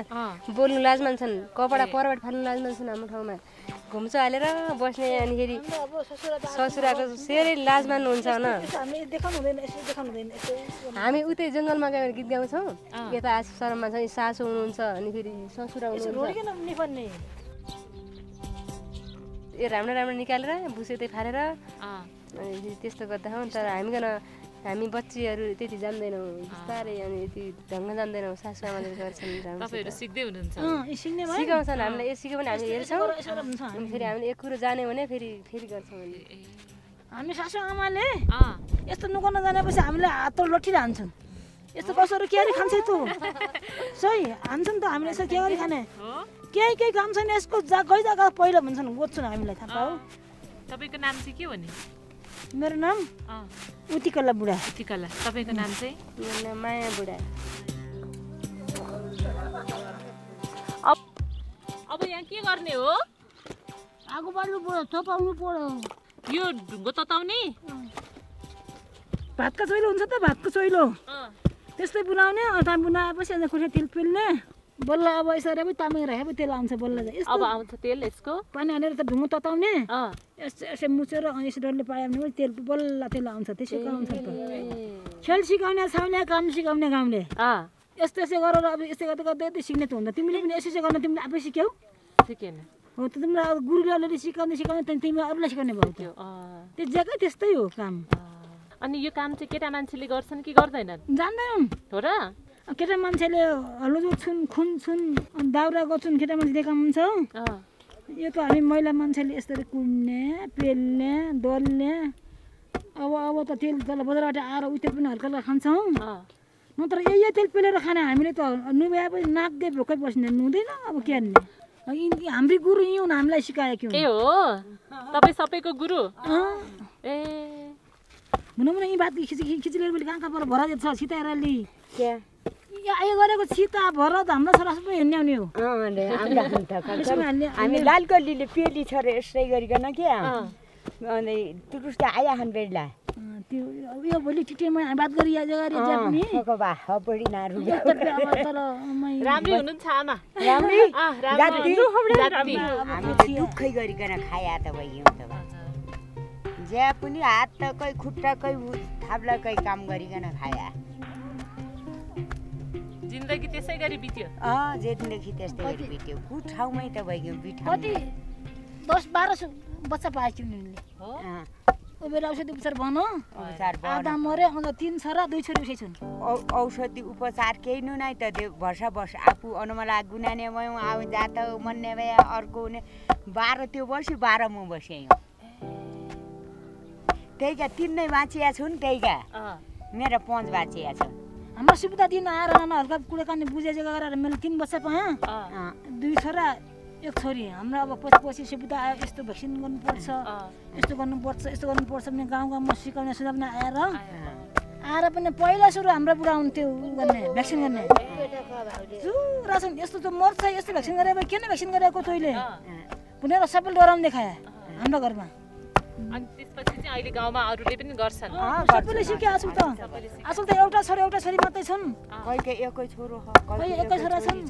बोल्नु लाज मान्छन् कपडा परबाट फाल्नु लाज मान्छन् हाम्रो ठाउँमा घुम्चो हालेर बस्ने अनि फेरि ससुराको सेरै लाज मान्नुहुन्छ न हामी उतै जङ्गलमा गएर गीत गाउँछौँ यता शरममा चाहिँ सासु हुनुहुन्छ अनि फेरि ससुरा हुनुहुन्छ ए राम्रो निकालेर भुसेतै फालेर अनि त्यस्तो गर्दा हौ तर हामी बच्चीहरू त्यति जान्दैनौँ बिस्तारै अनि यति ढङ्ग जान्दैनौँ सासूआमाले गर्छन् तपाईहरु सिक्दै हुनुहुन्छ सिकाउँछन् हामीलाई सिक्यो भने हामी हेर्छौँ अनि फेरि हामीले एक कुरो जान्यो भने फेरि गर्छौँ हामी सासूआमाले यस्तो नुकाउन जानेपछि हामीले हात लट्ठीले हान्छन् यस्तो कसरी के गरी खान्छ त सही हान्छन् त हामीले यसो के गरी खाने केही काम छैन यसको गई जग्गा पहिला भन्छन् गोज्छन् हामीलाई थाहा हो तपाईको नाम चाहिँ के हो नि मेरो नाम उतिकला बुढा उतिकला तपाईको नाम चाहिँ मेरो नाम माया बुढा अब यहाँ के गर्ने हो आगो बाल्नु पर्यो तताउनु पर्यो यो ढुङ्गो तताउने भातको चोइलो हुन्छ त भातको चोइलो त्यस्तै बुनाउने अथा बुनाएपछि अन्त खुर्सा तेल पेल्ने बल्ल अब यसरी अब तामाङ राखेपछि तेल आउँछ बल्ल यस्तो अब आउँछ तेल यसको पानी हालेर त ढुङ्गो तताउने यसो मुछेर अनि यसो डरले पायो भने तेल बल्ल तेल आउँछ त्यसैको आउँछ त खेल सिकाउने छाउने काम सिकाउने गाउँले यस्तो यसो गरेर अब यस्तो गर्दै गर्दै सिक्ने त हुन्छ तिमीले पनि यसो गर्न तिमीले आफै सिक्यौ सिकेन हो त तिमीलाई गुरुले सिकाउँदै तिमीले अरूलाई सिकाउने भयो त्यो जग्गा त्यस्तै हो काम अनि यो काम चाहिँ केटा मान्छेले गर्छन् कि गर्दैनन् जान्दैनन् हो र केटा मान्छेले हलो जोत्छन् खुन छुन दाउरा गर्छन् केटा मान्छेले काम हुन्छ यो त हामी महिला मान्छेले यसरी कुन्ने पेल्ने दल्ने अब त तेल तल बजारबाट आएर उयो पनि हल्का हल्का खान्छौँ नत्र यही तेल पेलेर खाने हामीले त नुहाएपछि नाक्दै भोकै बस्ने नुहुँदैन अब के गर्ने हाम्रो गुरु यी हुन् हामीलाई सिकायो के हो तपाईँ सबैको गुरु ए भनौँ न यी बात खिचिलेर पनि कहाँ पर भरा छ सिताइराले आयो गरेको सीता भर त हाम्रो छोरा सबै हिँड्ने आउने हो हामी लालगल्लीले पेली छ र यसै गरिकन के अनि तुरुस्त आया हन बेडला त्यो यो भोलि टिटेमा बात गरी आज गरी जा पनि खकबा हबडी नारु तर राम्री हुनुहुन्छ आमा राम्री जाति हामी त दुखै गरिकन खाया त भइयौ त ज्या पनि हात त कै खुट्टा कै थाप्ला कै काम गरिकन खाया जिन्दगी त्यसै गरी बित्यो जिन्दगी त्यस्तै गरी बित्यो कु ठाउँमै त भइगयो बिठा कति 10-12 बच्चा पाएछ उनीले हो बेला औषधि उपचार भन आधा मरे अन्त 3 छोरा 2 छोरी उसै छन् औषधि उपचार केही नै त त्यो वर्षा आफू अनुमला गुनाने भयो आउ जात मन्ने भए अर्को हुने 12 त्यो वर्ष 12 म बसे त्यहीका 3 नै बाँचिया छन् त्यहीका मेरो 5 बाँचिया छन् हाम्रो सुविधा दिन आएर नाना हल्का कुडेकाने बुझेजे गरेर मैले 3 बच्चा पाएँ 2 छोरा 1 छोरी हाम्रो अब पछि सुविधा आयो यस्तो भ्याक्सिन गर्नुपर्छ यस्तो गर्नुपर्छ भने गाउँ गाउँमा सिकाउने सुधार्ने आएर पनि पहिला सुरु हाम्रो बुढा हुन्थ्यो गर्ने भ्याक्सिन गर्ने रासन यस्तो त मर्छ यस्तो भ्याक्सिन गरेर किन भ्याक्सिन गरेको तैँले भनेर सबैले डराउन देखाए हाम्रो घरमा अनि त्यसपछि चाहिँ अहिले गाउँमा अरूले पनि गर्छन् सबैले सिके आछु त आजकल त एउटा छोरी मात्रै छन् कहिले एकै छोरो कहिले एकै छोरा छन्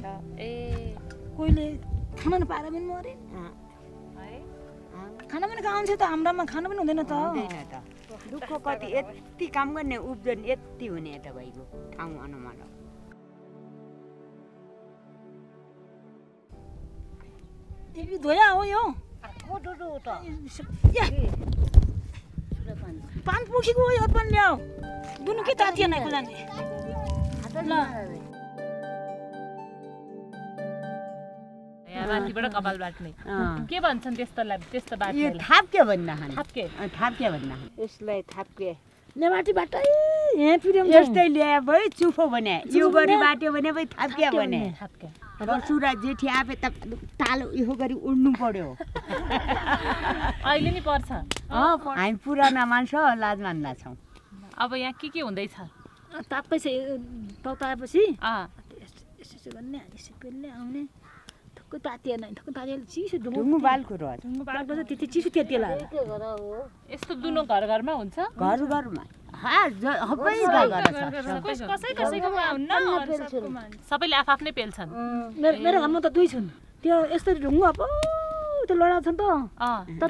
कोहीले खाना नपाएर पनि मरे खाना पनि खान्छ त हाम्रोमा खाना पनि हुँदैन त दुःख कति यति काम गर्ने उब्जन यति हुने त भइगयो ठाउँ अनुमान यी धोया हो यो पान पुगेको हो यो पान ल्याऊ दुनु के तातिएन खोलाने ल माथिबाट कपाल बाट्ने के भन्छन् त्यस्तो बाट्ने यो थाप्के भन्न यसलाई थाप्के नेमाटीबाट यस्तै ल्याए भए चुफो भने यो गरी बाट्यो भने भए थाप्के भने सुरा जेठी आफे त तालो यो गरी उड्नु पर्यो अहिले नि पर्छ हामी पुराना मान्छे लाज मान्दा छौँ अब यहाँ के हुँदैछ ताप्पछि तताएपछि यसो गर्ने यसो पेल्ने आउने थक्क तातिएन थक्क तातिएले चिसो ढुङ्गु बालको रस ढुङ्गु बालको चाहिँ त्यति चिसो त्यतिला यस्तो दुनो घरमा हुन्छ घरमा सबैले आफ्नै पेल्छन् मेरो घरमा त 2 छन् त्यो यस्तो ढुङ्गु अब त्यो लडा छन् त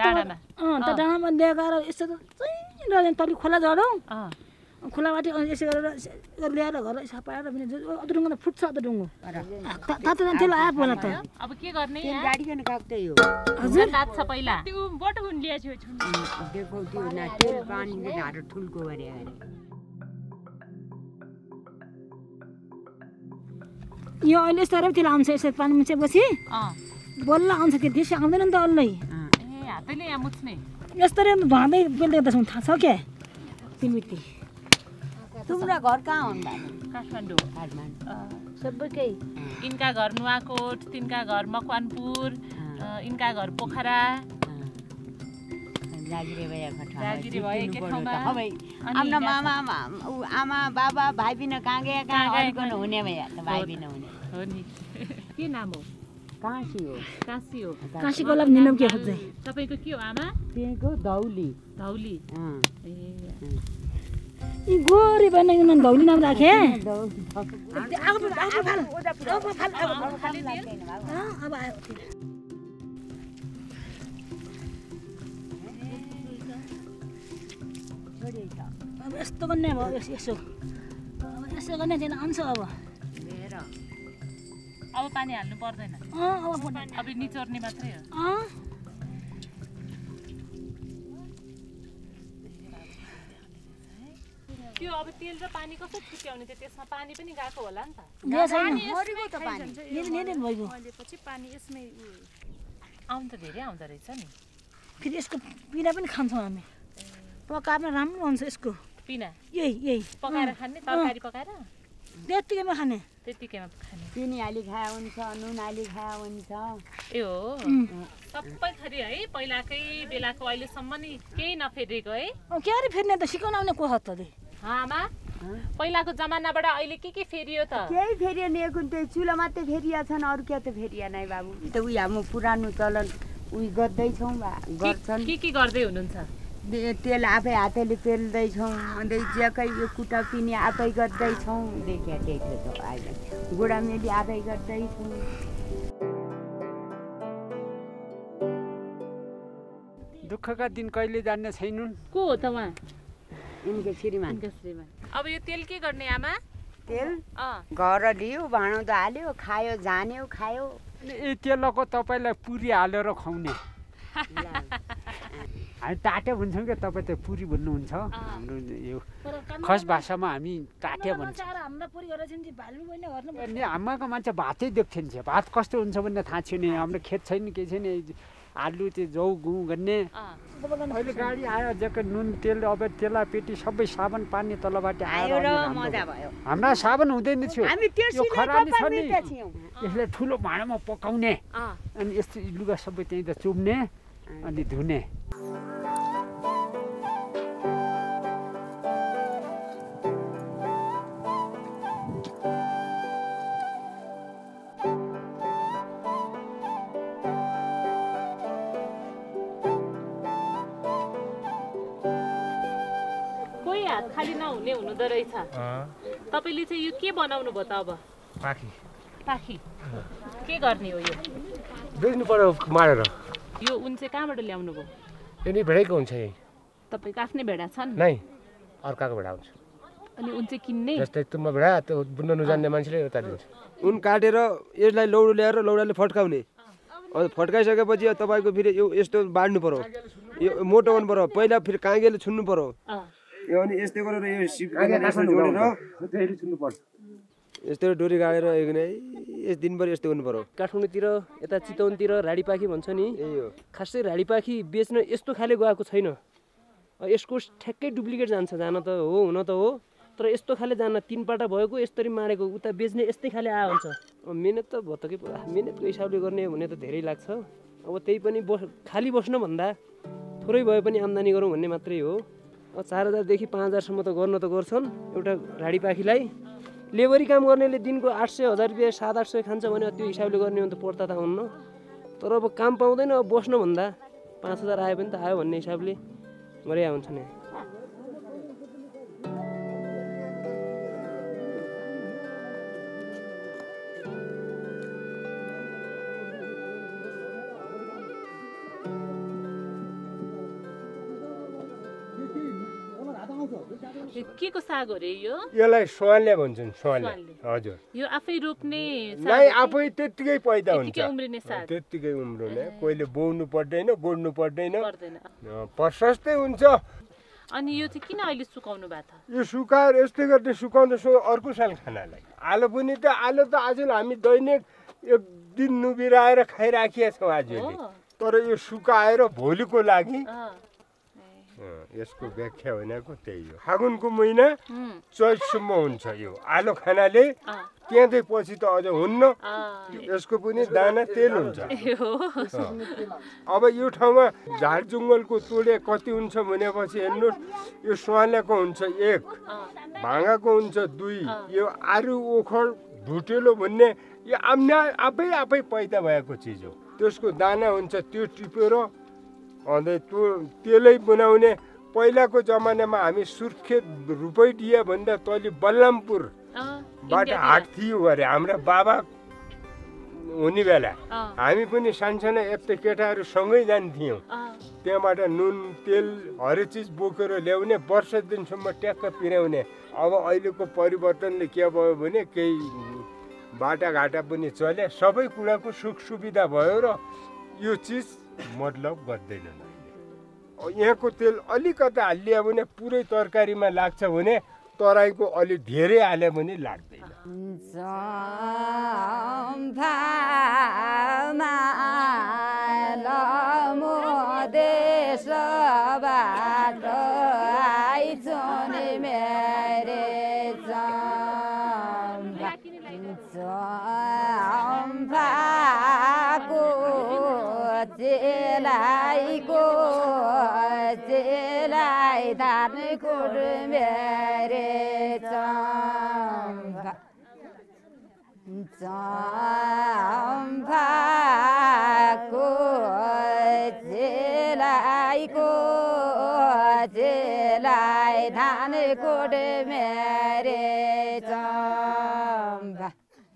डाँडामा ल्याएर यस्तो चाहिँ तलि खोला झरौँ खोलाबाट यसो गरेर ल्याएर घर यसो पाएर पनि अदो ढुङ्गो त फुट्छ अदो ढुङ्गो तातो त्यसलाई आएको होला त अब के गर्ने गाडी किन काट्दै हो हजुर तात्छ पहिला त्यो बटहुन ल्याछु देखौ त्यो न तेल पानीले हारो ठुल्को गरे यो अहिले यस्तो तेल आउँछ यसो पानी मुछेपछि बल्ल आउँछ त्यो त्यसै आउँदैन नि त अल्लै हातैले यहाँ मुछ्ने यस्तरी धुँदै बेल्दै गर्दा थाहा छ क्या तिमीले तुमरा घर कहाँ हुन् काठमाडौँ सबैकै इनका घर नुवाकोट तिनका घर मकवानपुर इनका घर पोखरा जागिरे भए जागिरे भए के ठाउँमा आफ्नो आमा बाबा भाइ बिना कहाँ गए कहाँ अर्को हुने भए भाइ बिना हुने हो नि के नाम हो काशी हो काशीको लागि निनाम के खोज्दै तपाईको के हो आमा तिनको धौली ए गोरी बनाइन धौली नाम राखे अब यस्तो गर्ने भयो यसो गर्ने छैन आउँछ अब पानी हाल्नु पर्दैन अब निचोर्ने मात्रै हो त्यो अब तेल र पानी कसरी छुट्याउने थियो त्यसमा पानी पनि गएको होला नि त पछि पानी यसमै आउनु त धेरै आउँदो रहेछ नि फेरि यसको पिना पनि खान्छौँ हामी पकाएर राम्रो हुन्छ यसको पिना यही पकाएर खाने तरकारी पकाएर त्यतिकैमा खाने चिनी हाली खाए हुन्छ नुन हाली खाए हुन्छ ए हो सबै थरी है पहिलाकै बेलाको अहिलेसम्म नि केही नफेरेको है के अरे फेर्ने त सिकाउन आउने को छ त आमा पहिलाको जमानाबाट अहिले के फेरियो त केही फेरिएन एकन त्यो चुला मात्रै फेरिया छन् अरू के त फेरिया नै बाबु त उही हाम्रो पुरानो चलन उही गर्दैछौँ गर्छन् के गर्दै हुनुहुन्छ तेल आफै हातले पेल्दैछौँ अन्त ज्याकै यो कुटा पिनी आफै गर्दैछौँ देखिया त्यही त अहिले गोडामेली आफै गर्दैछौँ दुःखका दिन कहिले जान्ने छैनन् को हो त उहाँ यिनको श्रीमान अब यो तेल के गर्ने आमा तेल घर लियो भाँडो त हाल्यो खायो जान्यो खायो ए तेलको तपाईँलाई पुरी हालेर खुवाउने हामी टाटे भन्छौँ क्या, तपाईँ त पुरी भन्नुहुन्छ। हाम्रो यो खस भाषामा हामी टाटे भन्छौँ। अनि आमाको मान्छे भातै देख्थेन छ, भात कस्तो हुन्छ भन्ने थाहा छैन। हाम्रो खेत छैन, के छैन, आलु त्यो जौ गुँ गर्ने। अहिले गाडी आयो, जग्गा नुन तेल अब तेला पेटी सबै साबुन पानी तलबाट आयो। हाम्रा साबुन हुँदैन थियो, यो खरानी छ नि, यसलाई ठुलो भाँडामा पकाउने अनि यस्तो लुगा सबै त्यहीँ त चुम्ने अनि धुने। खाली नहुने हुँदो रहेछ। तपाईँले चाहिँ यो के बनाउनु भयो त अब? पाखी। पाखी के गर्ने हो यो? बेच्नु पर्यो मारेर। यो उन चाहिँ कहाँबाट ल्याउनु भयो? यो नि भेडाको हुन्छ यही। तपाईँको आफ्नै भेडा छन्? नै, अर्काको भेडा हुन्छ। अनि उन चाहिँ किन्ने? जस्तै तुम्बा भेडा त्यो बुन्न नजान्ने मान्छेले उता दिन्छ। उन काटेर यसलाई लौडो ल्याएर लौडाले फट्काउने। अनि फट्काइसकेपछि तपाईँको फेरि यो यस्तो बाँड्नु पर्यो, यो मोटो हुनु पर्यो। पहिला फेरि काँगेले छुन्नु पर्यो। यो अनि यस्तै गरेर यो जोडेर छुन्नु पर्छ। यस्तो डोरी गाडेर यस दिनभरि यस्तो हुनु पर्यो। काठमाडौँतिर यता चितवनतिर राडीपाखी भन्छ नि, खासै राडीपाखी बेच्न यस्तो खाले गएको छैन। यसको ठ्याक्कै डुप्लिकेट जान्छ, जान त हो, हुन त हो, तर यस्तो खाले जान। 3 पाटा भएको यसरी मारेको उता बेच्ने यस्तै खाले आ हुन्छ। मिहिनेत त भयो त कि मिहिनेतको हिसाबले गर्ने भने त धेरै लाग्छ। अब त्यही पनि खाली बस्नुभन्दा थोरै भए पनि आम्दानी गरौँ भन्ने मात्रै हो। 4000 देखि 5000सम्म त गर्न त गर्छन् एउटा राडीपाखीलाई। लेबरी काम गर्नेले दिनको 800-1000 रुपियाँ 700-800 खान्छ भने त्यो हिसाबले गर्ने हो भने त पर्दा त हुन्न। तर अब काम पाउँदैन, अब बस्नुभन्दा 5000 आयो भने त आयो भन्ने हिसाबले गरे हुन्छ नि। के को साग हो रे यो? यसलाई स्वाले भन्छन्, स्वाले। हजुर। यो आफै रोप्ने साग? नै, आफै त्यतिकै पैदा हुन्छ। त्यतिकै उम्रिने साग? त्यतिकै उम्रिने, कोहीले बोउनु पर्दैन, गोड्नु पर्दैन, प्रशस्तै हुन्छ। अनि यो चाहिँ किन अहिले सुकाउनु भएको छ? यो सुकाएर यस्तै गर्ने सुकाउनु अर्को साल खानालाई। आलु पनि त आलु त आजल हामी दैनिक 1 दिन नुबिराएर खाइराखेका छौँ आजले। तर यो सुकाएर भोलिको लागि यसको व्याख्या भनेको त्यही हो। फागुनको महिना चैतसम्म हुन्छ यो आलु खानाले। त्यहाँदेखि पछि त अझ हुन्न, यसको पनि दाना तेल हुन्छ। अब यो ठाउँमा झार जङ्गलको तोडे कति हुन्छ भनेपछि हेर्नुहोस्, यो स्वालेको हुन्छ 1, भाँगाको हुन्छ 2, यो आरु ओखर भुटेलो भन्ने यो आफै पैदा भएको चिज हो। त्यसको दाना हुन्छ, त्यो टिपेर अन्त त्यो तेलै बनाउने। पहिलाको जमानामा हामी सुर्खेत रुपैडिया भन्दा तलि बल्लामपुरबाट हाट थियो अरे। हाम्रा बाबा हुने बेला हामी पनि सानसाना यस्तो केटाहरू सँगै जान्थ्यौँ। त्यहाँबाट नुन तेल हरेक चिज बोकेर ल्याउने, वर्ष दिनसम्म ट्याक्क पिराउने। अब अहिलेको परिवर्तनले के भयो भने केही बाटाघाटा पनि चले, सबै कुराको सुख सुविधा भयो र यो चिज मतलब गर्दैनन्। यहाँको तेल अलिकता हालियो भने पुरै तरकारीमा लाग्छ भने, तराईको अलि धेरै हाल्यो भने लाग्दैन।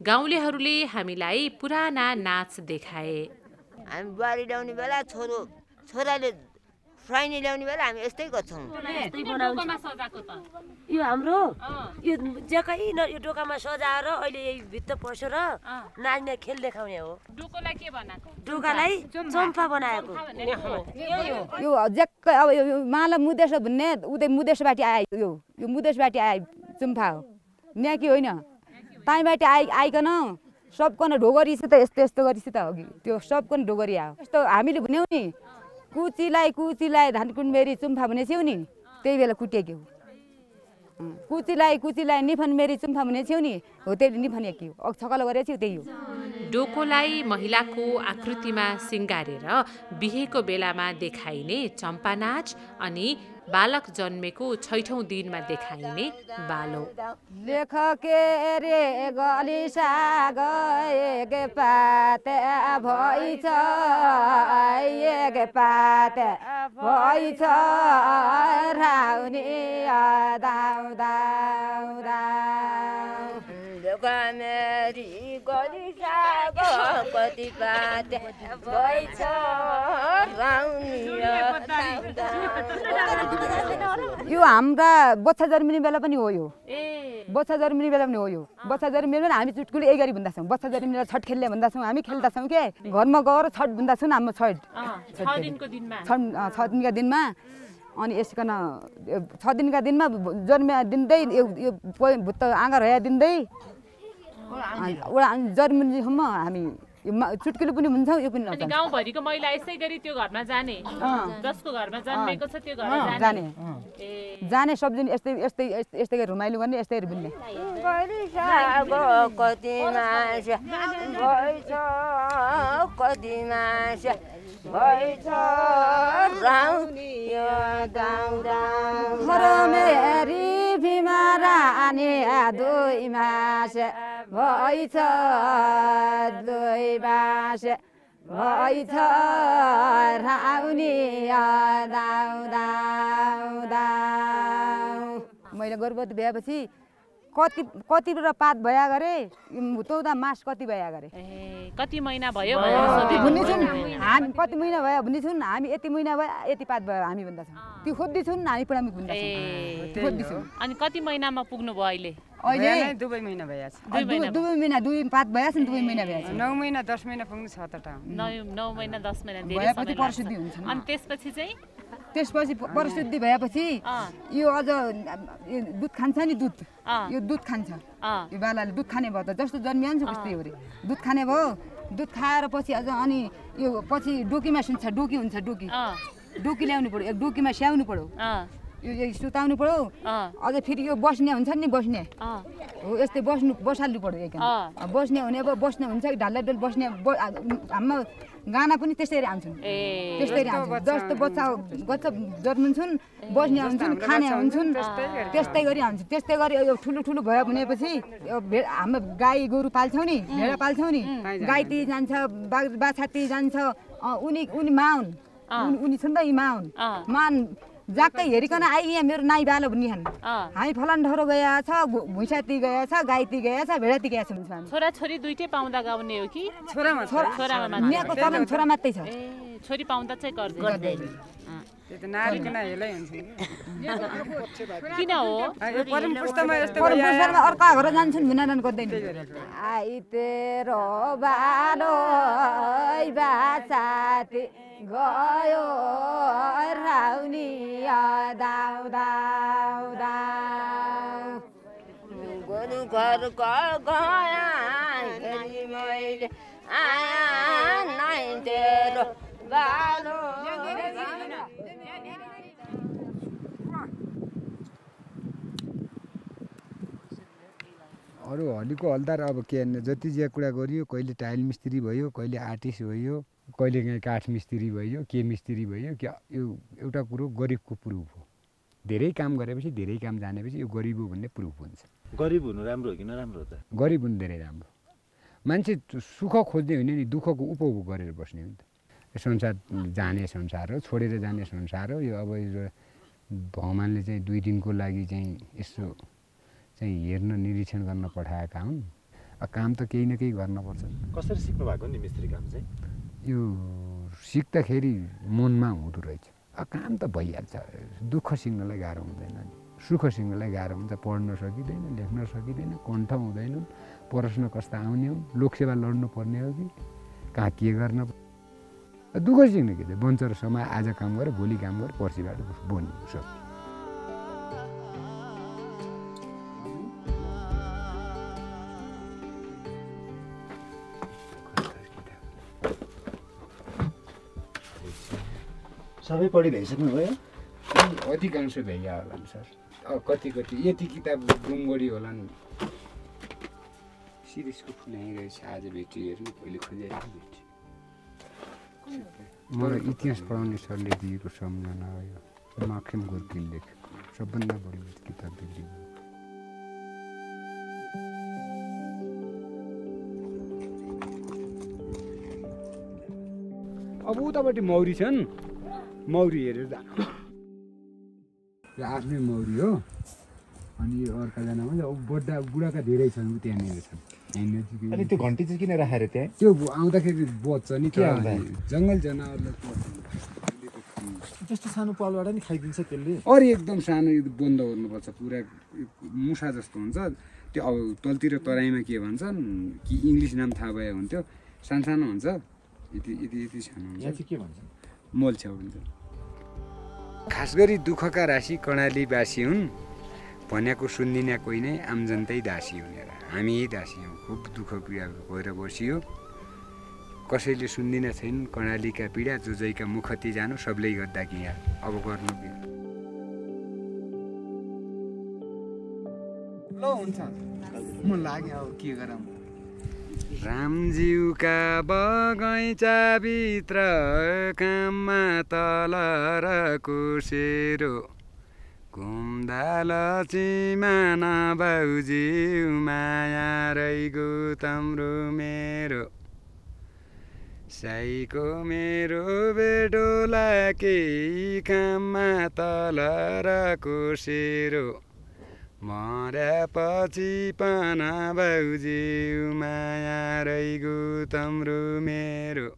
गाउँलेहरूले हामीलाई पुराना नाच देखाए। हामी बारी ल्याउने बेला छोराले स्वाइनी ल्याउने बेला हामी यस्तै गर्छौँ। यो हाम्रो यो जकै यो डोकामा सजाएर अहिले यही भित्र पसेर नाच्ने खेल देखाउने हो। डोकोलाई के बनाएको? डोकालाई चम्पा बनाएको। यो जक्कै अब यो माला मुदेश भन्ने उतै मुदेशबाटी आए यो मुदेशबाटी आए चुम्फा हो न्याकी होइन ताइँबाट आइकन सबकन ढोगरीसित यस्तो यस्तो गरिसित हो कि त्यो सबकन ढोगरी आयो यस्तो हामीले भन्यौँ नि कुचीलाई धानकुन्मेरी चुम्फा भने छेउ नि त्यही बेला कुटेको हो। कुचीलाई निफनमेरी चुम्फा भने छेउ नि हो त्यही निफनेकी हो छकल गरेको थियो त्यही हो। डोकोलाई महिलाको आकृतिमा सिँगारेर बिहेको बेलामा देखाइने चम्पा नाच अनि बालक जन्मेको 6औं दिनमा देखाइने बालो। लेखके रे गलिसा गएके पाते भइछ पाते भइछ राउनी मेरी गलिसा कति पाते भइछ यो हाम्रा बच्चा जन्मिने बेला पनि हो यो बच्चा जन्मिने बेला पनि हो यो बच्चा जन्मिने बेला हामी चुटकुले यही गरी भन्दा छौँ बच्चा जन्मिने छठ खेल्ने भन्दा छौँ हामी खेल्दा छौँ के घरमा गएर छठ भन्दा छौँ हाम्रो छठ 6 दिनको दिनमा अनि यसकन 6 दिनका दिनमा जन्मिया दिँदै यो भुत्त आँगा रह्या दिँदै जन्मिनेसम्म हामी चुटकुले पनि हुन्छौँ यो पनि अनि गाउँभरिको महिला यसै गरी त्यो घरमा जाने जसको घरमा जन्मेको छ त्यो घरमा जाने सब दिन यस्तै गरी रमाइलो गर्ने यस्तै गरी बुन्ने मेरी बिमारानी दुई मास भइछ दुई मास भइछ राउनी मैले गर्भवती भएपछि कति पात भया गरे तौदा मास कति भया गरे कति महिना भयो हामी कति महिना भयो भन्ने छौँ हामी यति महिना भयो यति पात भयो हामी भन्दा छौँ त्यो खोज्दै छौँ हामी पुरामी भन्दा छौँ। अनि कति महिनामा पुग्नु भयो अहिले? अहिले 2 महिना भइहाल्छ। 2 महिना 2 पात भइहाल्छ नि 2 महिना भइहाल्छ। 9 महिना 10 महिना पुग्नु छ त 9 महिना 10 महिना धेरै समय परिशुद्धि हुन्छ। अनि त्यसपछि चाहिँ परिशुद्धि भएपछि यो अझ दुध खान्छ नि यो दुध खान्छ यो बालाले दुध खाने भयो त जस्तो जन्मिहाल्छ उस्तै हो रे दुध खाने भयो दुध खाएर पछि अझ अनि यो पछि डोकीमा सुन्छ डोकी हुन्छ डोकी ल्याउनु पर्यो एक डोकीमा स्याउनु पर्यो यो सुताउनु पर्यो अझ फेरि यो बस्ने हुन्छ नि बस्ने हो यस्तै बसाल्नु पर्यो एकजना बस्ने हुने अब बस्ने हुन्छ कि ढाल्ला डोल बस्ने हाम्रो गाना पनि त्यस्तै आउँछन् जस्तो बच्चा जन्मिन्छन् बस्ने हुन्छन् खाने हुन्छन् त्यस्तै गरी आउँछ त्यस्तै गरी यो ठुलो भयो भनेपछि हाम्रो गाई गोरु पाल्छौँ नि भेडा पाल्छौँ नि गाई ती जान्छ बाछा ती जान्छ उनी माउन उनी छन् त यी माउन जाक्कै हेरिकन आई यहाँ मेरो नाइ बालो भन्ने हामी फलान ठाउँ गया छ भुइँसाती गया छ गाईती गया छ भेडाती गया छ छोरा छोरी दुइटै पाउँदा गाउने हो कि छोरामा छोरा मात्रै छ छोरी पाउँदा चाहिँ गर्दैन त्यो त नारीको हेलै हुन्छ किन हो परम पुस्तामा यस्तो अर्का घर जान्छन् गुनारान गर्दैन आई तेरो बालो बाछाती गयो राउनी गोरु घर गया मैले आया नाइ तेरो बालो अरू हलीको हलदार अब के जति जे कुरा गरियो कहिले टाइल मिस्त्री भयो कहिले आर्टिस्ट भयो कहिले काहीँ काठ मिस्त्री भयो के मिस्त्री भयो कि यो एउटा कुरो गरिबको प्रुफ हो धेरै काम गरेपछि धेरै काम जानेपछि यो गरिब हो भन्ने प्रुफ हुन्छ। गरिब हुनु राम्रो हो कि नराम्रो हो त? गरिब हुनु धेरै राम्रो मान्छे सुख खोज्ने होइन नि दुःखको उपभोग गरेर बस्ने हो नि त संसार जाने संसार हो छोडेर जाने संसार हो यो अब भगवान्ले चाहिँ 2 दिनको लागि चाहिँ यसो चाहिँ हेर्न निरीक्षण गर्न पठाएका हुन् काम त केही न केही गर्नुपर्छ। कसरी सिक्नु भएको नि मिस्त्री काम चाहिँ? यो सिक्दाखेरि मनमा हुँदो रहेछ काम त भइहाल्छ, दुःख सिक्नलाई गाह्रो हुँदैन नि, सुख सिक्नलाई गाह्रो हुन्छ। पढ्न सकिँदैन, लेख्न सकिँदैन, कण्ठ हुँदैन, प्रश्न कस्ता आउने हो, लोकसेवा लड्नु पर्ने हो कि कहाँ के गर्न, दुःख सिक्ने के बन्छ र समय आज काम गरेर भोलि काम गरेर पर्सिबाट बनिनु सक्छ। सबै पढि भइसक्नुभयो? अधिकांश भइया होला नि सर, कति यति किताब गुमगढी होला नि। शिरीषको फुल आइरहेछ, आज भेट्यो हेर्नु, पहिले खोजिरहेको भेट्यो। मलाई इतिहास पढाउने सरले दिएको सम्झना हो यो, माखिम गोर्कीले लेखेको सबभन्दा बढी किताब बिक्री भयो। अब उतापट्टि मौरी छन्, मौरी हेरेर यो आफ्नै मौरी हो। अनि यो अर्काजना भन्छ बुढाका धेरै छन् त्यहाँनिर छन्। अनि त्यो घन्टी चाहिँ किन राखेर त्यहाँ? त्यो आउँदाखेरि बच्छ नि, जङ्गल जनावरलाई जस्तो सानो पालबाट नि खाइदिन्छ त्यसले। अरे एकदम सानो बन्द गर्नुपर्छ, पुरा मुसा जस्तो हुन्छ त्यो। अब तलतिर तराईमा के भन्छन् कि इङ्ग्लिस नाम थाहा भए हुन्थ्यो, सानो हुन्छ, यति सानो हुन्छ, के भन्छ? मोलछ्याउ भन्छ। खास गरी दुःखका राशि कर्णालीवासी हुन् भनेको सुन्दिनँ कोही नै, आम जनतै दासी हुनेर हामी दासी हौँ। खुब दुःख पीडा भएर बसियो, कसैले सुन्दिन छैन कर्णालीका पीडा, जो जैका मुखती जानु सबले गर्दा कि यहाँ अब गर्नु के ल हुन्छ म लाग्यो अब के गरौँ। रामज्यूका बगैँचाभित्र काममा तल र कोसेरो घुम्दा लचिमाना बाउज्यू माया रैगो तम्रो मेरो साईको मेरो बेडोला केही काममा तल र कोसेरो मर्यापछि पाना बाउज्यू माया रैगो तम्रो मेरो।